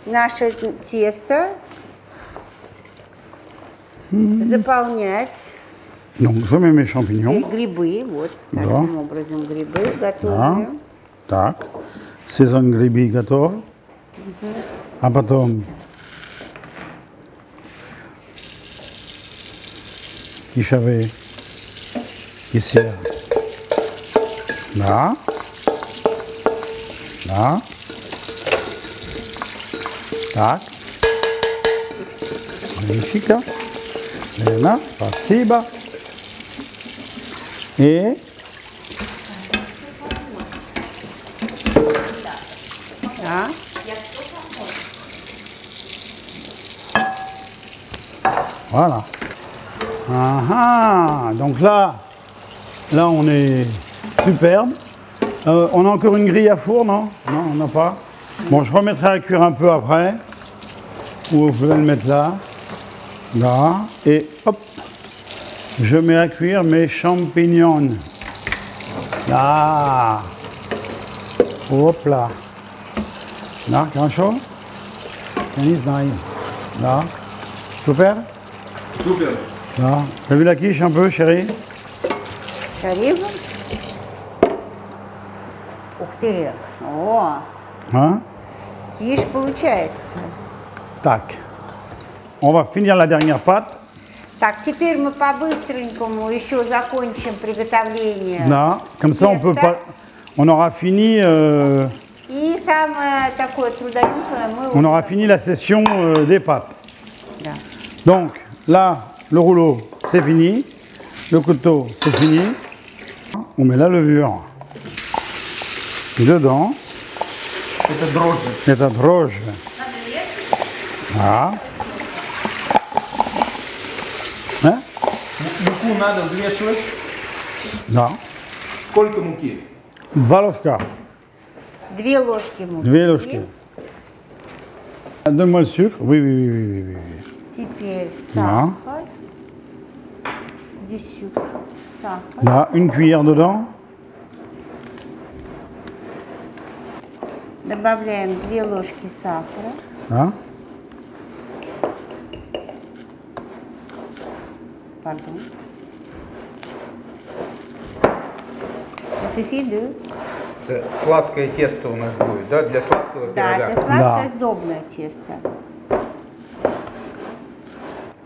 наше тесто заполнять. Donc, je mets mes И champignons. грибы, вот Да. таким образом грибы Да. готовые. Так. Сезон грибы готов. А потом кишевые, кисер. Да. Да. Так. Magnifique. Elena, спасибо. И Да. voilà. Ah, ah. Donc là on est superbe. On a encore une grille à four, non? Non, on n'a pas. Bon, je remettrai à cuire un peu après. Ou je vais le mettre là. Là. Et hop. Je mets à cuire mes champignons. Là. Hop là. Là, хорошо? Я не знаю. Là. Super? Супер. Là. T'as vu la quiche un peu, chérie? J'arrive. Ух ты. О, Hein? киш получается. Tac. On va finir la dernière pâte. Так, теперь мы по-быстренькому еще закончим приготовление. Là. Comme ça, on peut теста. pas. On aura fini. И самое такое трудоемкое мы On уже- aura fini la session des pâtes. Да. Donc là, le rouleau, c'est fini. Le couteau, c'est fini. On met la levure dedans. Это дрожжи. Это дрожжи. Voilà. Hein? Муку надо взвешивать. Да. Сколько муки? 2 ложка. 2 ложки муки. 2 ложки. Donne-moi le sucre. Oui, oui, oui, oui, oui, oui. Теперь Да. сахар. Здесь сахар. Сахар. Là, une cuillère dedans. Добавляем 2 ложки сахара. Hein? Pardon. Ça suffit de... Это сладкое тесто у нас будет, да? Для сладкого Да, пирога. это сладкое сдобное тесто.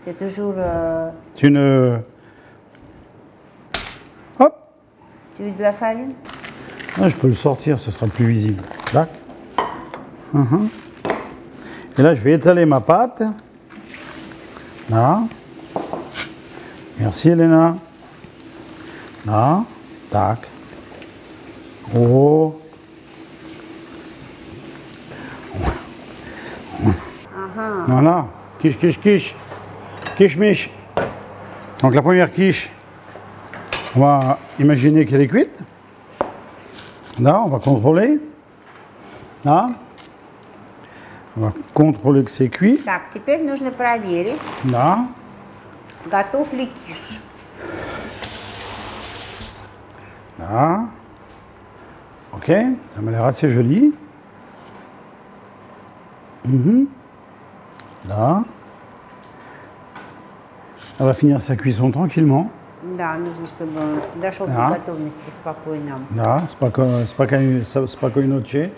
C'est toujours... C'est une. Hop! Tu veux de la farine? Ah, je peux le sortir, ce sera plus visible. Tac. Mhm. Et là, je vais étaler ma pâte. Là. Merci, Elena. Là. Tac. Oh. Ага. Voilà. Quiche, quiche, quiche. Quiche, miche. Donc, la première quiche, on va imaginer qu'elle est cuite. Là, on va contrôler. Là. On va contrôler que c'est cuit. Так, теперь нужно проверить, Là. готов ли киш. Là. Ok, ça m'a l'air assez joli. Mhm. Là. Elle va finir sa cuisson tranquillement. Да, нужно, чтобы он дошел Да. до готовности спокойно. Là, spokojno noche.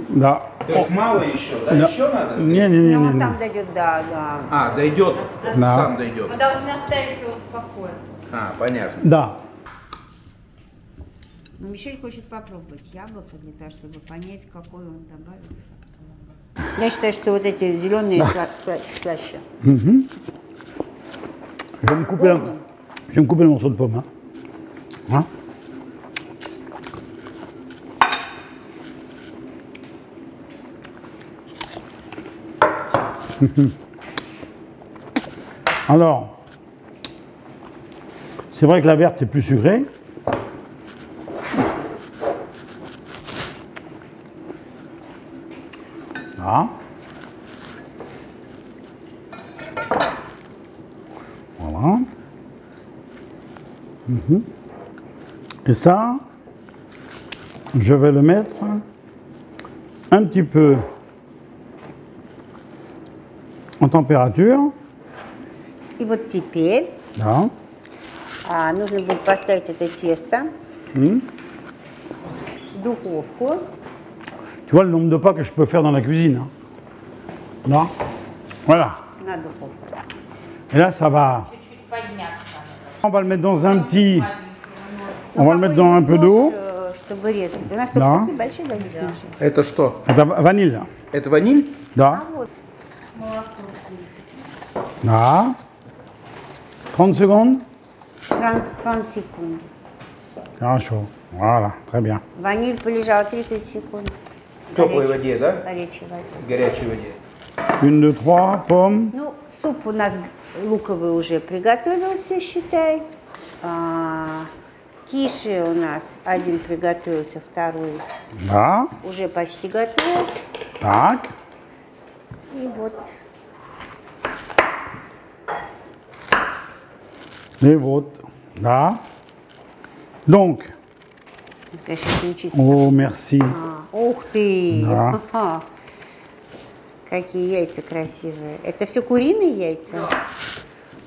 Да. То есть мало еще, да? Да. Еще надо? Не, не, Но не, он не. сам дойдет, да, да. А, дойдет. Да. Сам дойдет. Мы должны оставить его в покое. А, понятно. Да. Но Мишель хочет попробовать яблоко для того, чтобы понять, какой он добавил. Я считаю, что вот эти зеленые слаще. Je vais me couper, je vais me couper le morceau de pomme. Hein. Alors, c'est vrai que la verte est plus sucrée. Voilà. Voilà. Et ça, je vais le mettre un petit peu en température. И вот теперь Да. нужно будет поставить это тесто в духовку. Tu vois le nombre de pas que je peux faire dans la cuisine. Hein. Là. Voilà. На духовку. Et là, ça va. Чуть-чуть подняться. On va le mettre dans un petit. Ну, On va le mettre dans un peu d'eau. Чтобы резать. У нас только Да. такие большие, да, здесь наши? Это что? Это vanille. Это ваниль? Да. Вот. Молоко. Là. 30 secondes. 30 секунд. Хорошо. Voilà. Très bien. Ваниль полежала 30 секунд. В теплой воде, да? Горячей воде. В горячей воде. 1, 2, 3, pommes. Ну, суп у нас луковый уже приготовился, считай. Киши у нас один приготовился, второй Là. уже почти готов. Tac. И вот Et votre. Là. Donc. конечно, очень учиться. Oh, merci. Ух ты! Да. Ага. Какие яйца красивые. Это все куриные яйца?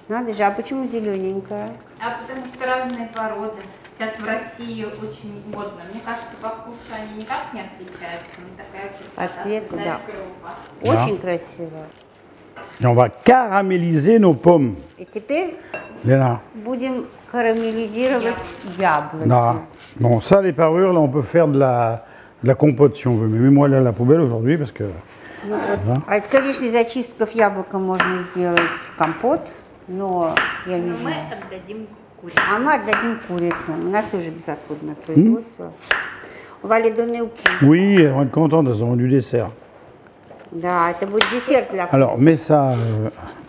Надо же, а почему зелененькая? А потому что разные породы. Сейчас в России очень модно. Мне кажется, по вкусу они никак не отличаются. Но такая красота. По цвету, да. Китайская крупа. Да. Очень красиво. Et on va caraméliser nos pommes. И теперь Léna. будем карамелизировать яблоки. Là. Bon, ça, les parures, là, on peut faire de la compote si on veut. Mais mets-moi là à la poubelle aujourd'hui parce que. Ну, вот. Да. А конечно, из очистков яблока можно сделать компот, но я не Но мы знаю. отдадим курице. А мы отдадим курицам. У нас тоже безотходное производство. On va les donner au poulet. Oui, elles vont être contentes, elles auront du dessert. Да, это будет десерт для Alors, mets ça.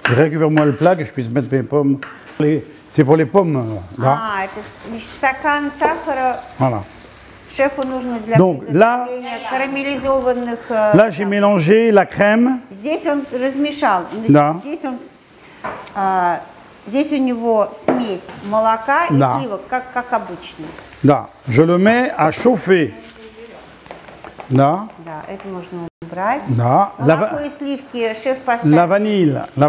Récupère-moi le plat que je puisse mettre mes pommes. C'est pour les pommes, là. это значит, стакан сахара Voilà. шефу нужно для Donc, là- приготовления карамелизованных. Là, j'ai mélangé la crème. Здесь он размешал. Значит, Да. Здесь у него смесь молока и Да. сливок, как обычно. Là, je le mets à chauffer. Là, Да, это можно убрать. là. Молоко и сливки шеф поставил La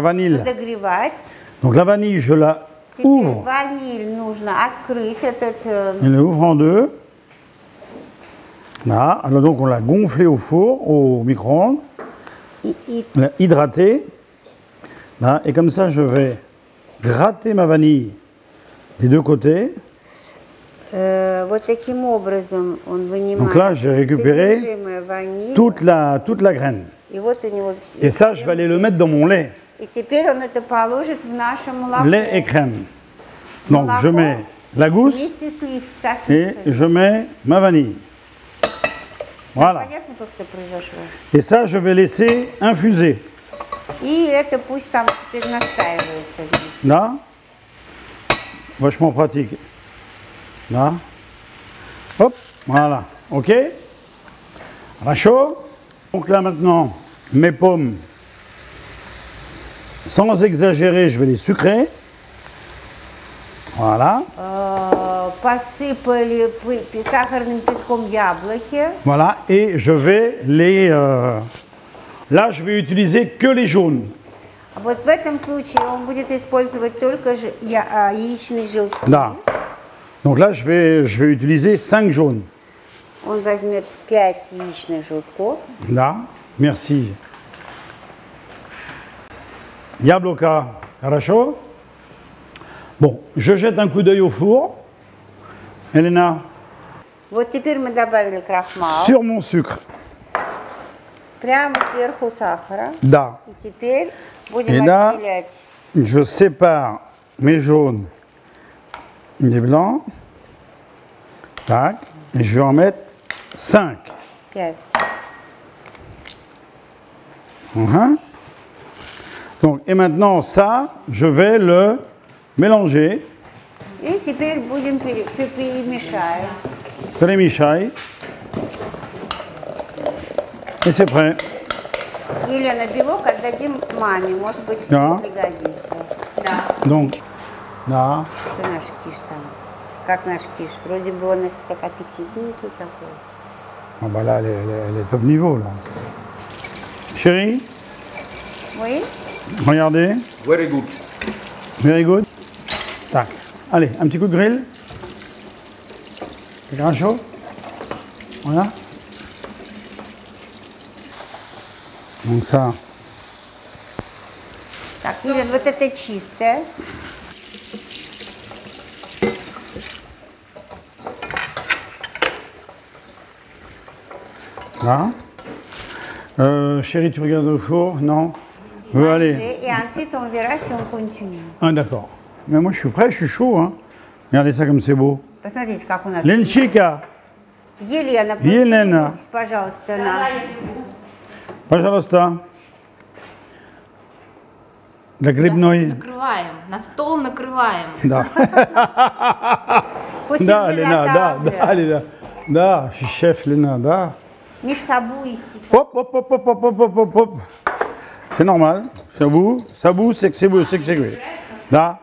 vanille. подогревать. Donc la vanille, je la Теперь ouvre. ваниль нужно открыть этот. Je l'ouvre en deux. Là, alors donc on l'a gonflé au four, au micro-ondes, И on l'a hydraté. Là, et comme ça, je vais gratter ma vanille des deux côtés. вот таким образом он вынимает Donc là, j'ai récupéré содержимое ванили. toute la graine. И вот у него. Et ça, je vais aller le mettre dans mon lait. И теперь он это положит в наше молоко. Lait et crème. Donc je Молоко mets la gousse вместе со et сливками. je mets ma vanille. Voilà. Понятно, как это произошло? Et ça, je vais laisser infuser. И это пусть там теперь настаивается здесь. Là, vachement pratique. Là, hop, voilà, ok. Chaud. Donc là maintenant, mes pommes, sans exagérer, je vais les sucrer. Voilà, Посыпали сахарным песком яблоки. voilà, et je vais les. Là, je vais utiliser que les jaunes. Вот в этом случае он будет использовать только яичный желтки. Là. Donc là, je vais utiliser 5 jaunes. Он возьмет 5 яичных желтков. Là, merci. Яблоко, хорошо. Bon, je jette un coup d'œil au four. Elena, Вот теперь мы добавили крахмал. sur mon sucre. Прямо сверху сахара. Да. И теперь Et будем là, отделять. je sépare mes jaunes des blancs. Tac. Et je vais en mettre 5. 5. Donc, et maintenant, ça, je vais le mélanger. И теперь будем перемешать. Перемешай. Et c'est prêt. Елена, белок отдадим маме, может быть, Да. пригодится. Donc, là, Это наш киш там. Как наш киш? Вроде бы он так аппетитненький такой. ah bah là elle est top niveau, là. Chérie, Oui? regardez. Very good. Very good. Tac. Allez, un petit coup de grill. C'est grand chaud. Voilà. Donc ça, Так, Елена, вот это чистое. là. Chérie, tu regardes au four? Non? Allez. Et ensuite, on verra si on continue. Ah, d'accord. Mais moi, je suis prêt, je suis chaud. Hein. Regardez ça comme c'est beau. Посмотрите, как у нас. Ленчика, Елена, Елена. поделитесь, пожалуйста, на... пожалуйста. Для грибной. Накрываем, на стол накрываем. Да. После Да, Лена, да, табля. да, Лена. Да, je suis chef, Lena, да. Миш Сабу ici. Hop, hop, hop, hop, hop, hop, hop, hop, hop. C'est normal. Ça boue, c'est que c'est beau, c'est que c'est cuit. Да.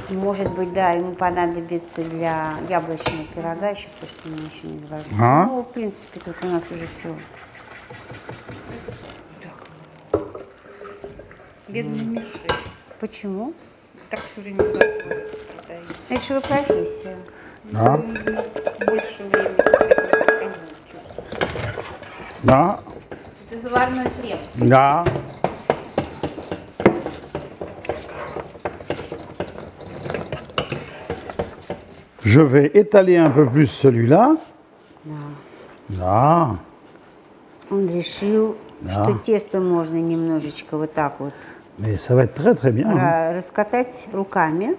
Может быть, да, ему понадобится для яблочного пирога еще, потому что мы еще не сложили. А? Ну, в принципе, тут у нас уже все. Бедный Миша. Почему? Так все время готовит, продает. Это же вы профессия. Да. Больше времени. Да. Это заварной хлеб. Да. Je vais étaler un peu plus celui-là. Да. Да. Он решил, Да. что тесто можно немножечко вот так вот Mais ça va être très très bien. Hein. раскатать руками.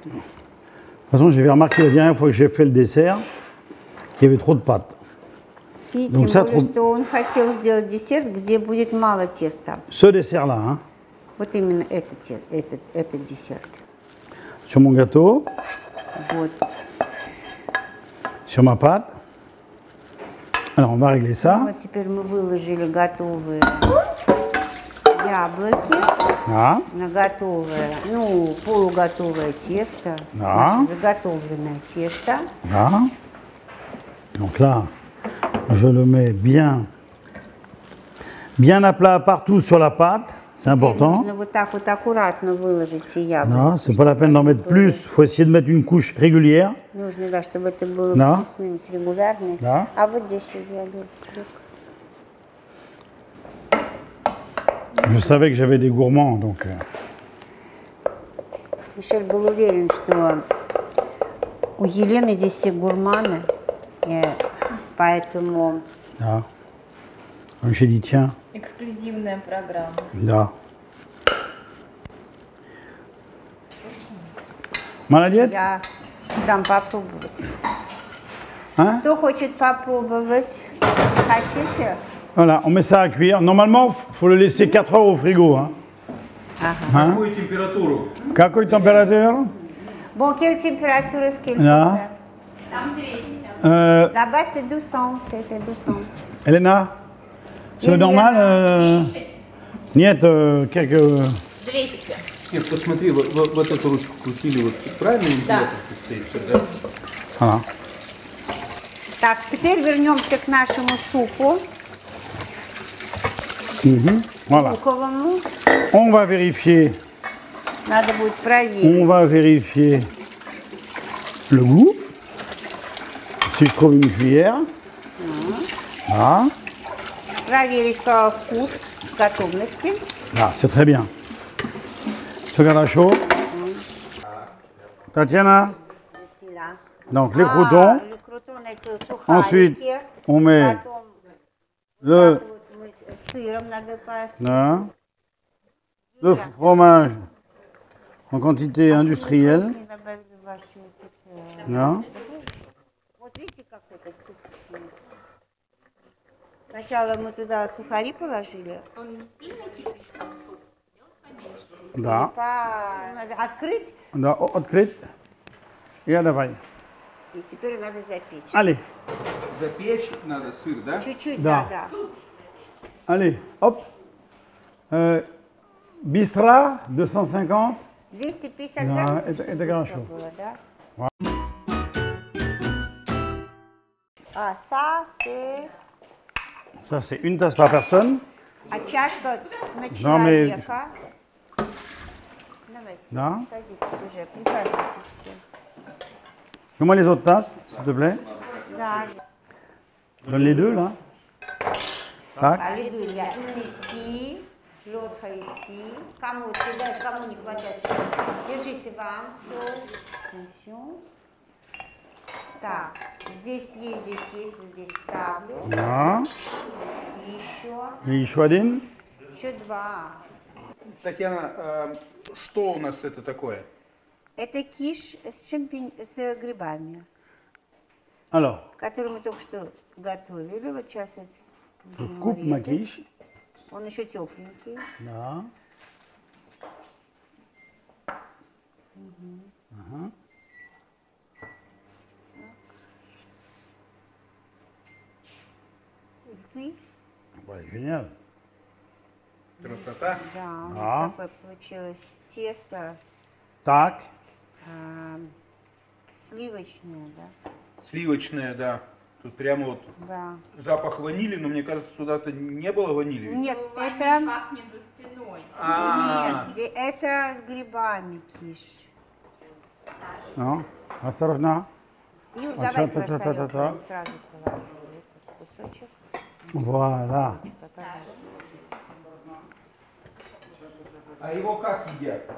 De toute façon, j'avais remarqué la dernière fois que j'ai fait le dessert qu'il y avait trop de pâtes. И Donc тем ça, более, trop- что он хотел сделать десерт, где будет мало теста. Ce dessert-là, hein, Вот именно этот десерт. sur mon gâteau, Вот. sur ma pâte. Alors, on va régler ça. Вот теперь мы выложили готовые яблоки Là. на готовое, ну, полуготовое тесто, Да. наше заготовленное тесто. Là. Donc là, je le mets bien à plat partout sur la pâte. C'est Теперь important. нужно вот так вот аккуратно выложить все яблоки. Non, c'est pas la peine d'en mettre plus. Il faut essayer de mettre une couche régulière. Нужно, да, чтобы это было Да. плюс-минус регулярно. Да. А вот здесь я говорю, Je savais que j'avais des gourmands, donc. Мишель был уверен, что у Елены здесь все гурманы, и поэтому Là. Donc, j'ai dit, tiens, Эксклюзивная программа. là. Молодец. я дам попробовать. Hein? Кто хочет попробовать? Хотите? Voilà, on met ça à cuire. Normalement, il faut le laisser 4 heures au frigo. Hein. Ага. Hein? Какую температуру? Какой température? Bon, quelle température est-ce qu'il faut Да. faire? Там 200. Là-bas, c'est 200, c'était 200. Elena, c'est Елена. normal Нет, quelques... 200. Нет, посмотри, вот эту ручку крутили, вот правильно Да. стоит, да? Voilà. Так, теперь вернемся к нашему супу Voilà. луковому. On va vérifier, Надо будет проверить. on va vérifier le goût. Si je trouve une cuillère. Voilà. Проверить вкус готовности. Là, c'est très bien. Ce gars chaud. Tatiana, Là. donc les croutons. Le crouton, эти Ensuite, сухарики. on met Потом Le, Так, вот мы с сыром надо пасть. là, le fromage en quantité industrielle. Не добавили вашу вот, Là. вот видите, как этот суп вкусный. Сначала мы туда сухари положили. Он не сильно кипит, сам суп. Сделать поменьше. Да. Надо открыть, Да, открыть. И давай. и теперь надо запечь. Allez, Запечь надо сыр, да? Чуть-чуть, Да. да. allez, hop. Bistra, 250. 250 Да, градусов, это чтобы хорошо. быстро было, да? А ça, c'est... Ça, c'est une tasse par personne. А чашка на Non, mais- человека. Давайте, Да. садитесь уже, присаживайтесь все. Fais-moi les autres tasses, s'il te plaît. Да. Donne les deux, là. Tac. А лиду я une ici, l'autre ici. Кому кидать, кому не хватает. Держите вам все. Attention. Так, здесь есть, вот здесь ставлю. Là. И Et еще один. еще два. Татьяна, что у нас это такое? Это киш с грибами, Alors, который мы только что готовили. Вот сейчас это je будем coupe ma резать. quiche. Он еще тепленький. Là. Aha. Oui. Ouais, génial. Красота. Да, у Да. нас такое получилось тесто Tac. сливочное, да? Сливочное, да. Тут прямо вот Да. запах ванили, но мне кажется, сюда-то не было ванили. ведь? Нет, Ваниль это... пахнет за спиной. А, Нет, это с грибами киш. Non. Осторожно. Юр, А давай чё, ваш та-та-та-та-та? тарелку я сразу положу этот кусочек. Voilà. а его как едят?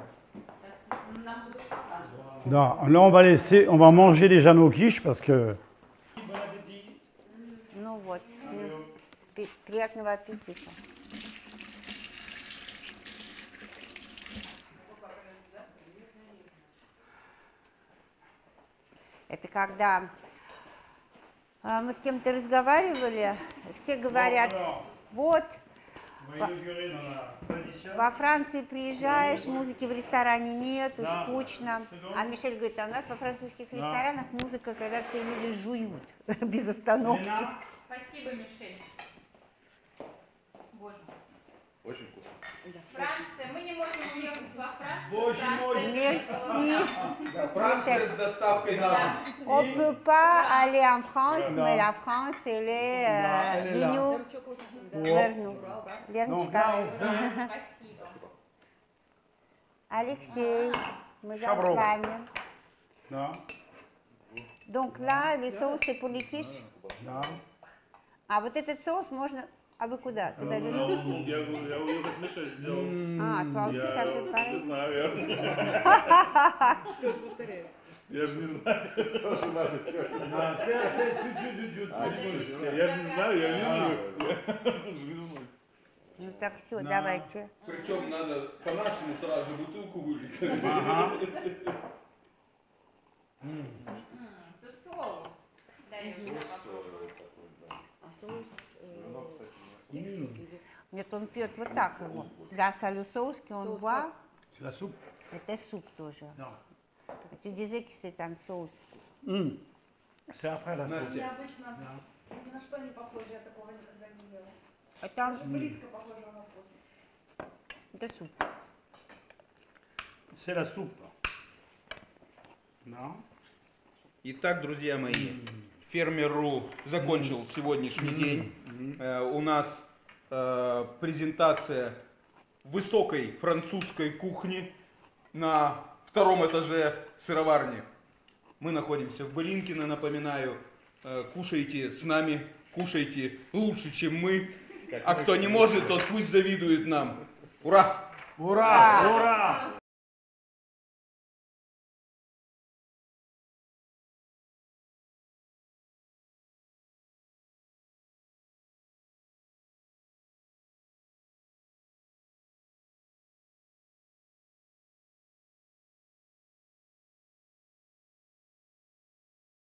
Non, là, on va laisser, on va manger déjà nos quiches parce que. Ну вот, приятного аппетита. Это когда мы с кем-то разговаривали, все говорят, вот, во Франции приезжаешь, музыки в ресторане нету, скучно. А Мишель говорит, а у нас во французских ресторанах музыка, когда все люди жуют без остановки. Спасибо, Мишель. Боже мой. Очень вкусно. Франция. Мы не можем уехать во Францию. Боже мой. Merci. Да, Франция с доставкой на дом. On ne peut pas aller en France, mais la France, elle est elle est là. venue vers nous. Donc Леночка. là, on fait. Спасибо. Алексей, мы за Шабров. вами. Non. Donc là, les sauces, c'est pour les quiches. Non. А вот этот соус можно... А вы куда? Туда или- Я уехал как Мишель сделал. А, toi aussi, t'as fait Не pareil. знаю, я же не знаю. Тоже надо Я же не знаю, я не умею. Я же не знаю. Ну так все, давайте. Причем надо по-нашему сразу бутылку вылить. Это соус. Да, я уже попробую. Нет, он пьет вот так его. Да, салю соус, он boit. C'est la soupe. Это суп тоже. Non. Tu disais que c'est un sauce. C'est après la soupe. Настя, Необычно, ни на что не похоже, я такого никогда не ела. Это, Близко похоже на вкус. это суп. C'est la soupe. Non. итак, друзья мои, Фермер.ру закончил сегодняшний день. У нас презентация высокой французской кухни на втором этаже сыроварни. Мы находимся в Былинкино, напоминаю. Кушайте с нами, кушайте лучше, чем мы. А кто не может, тот пусть завидует нам. Ура! Ура! Ура!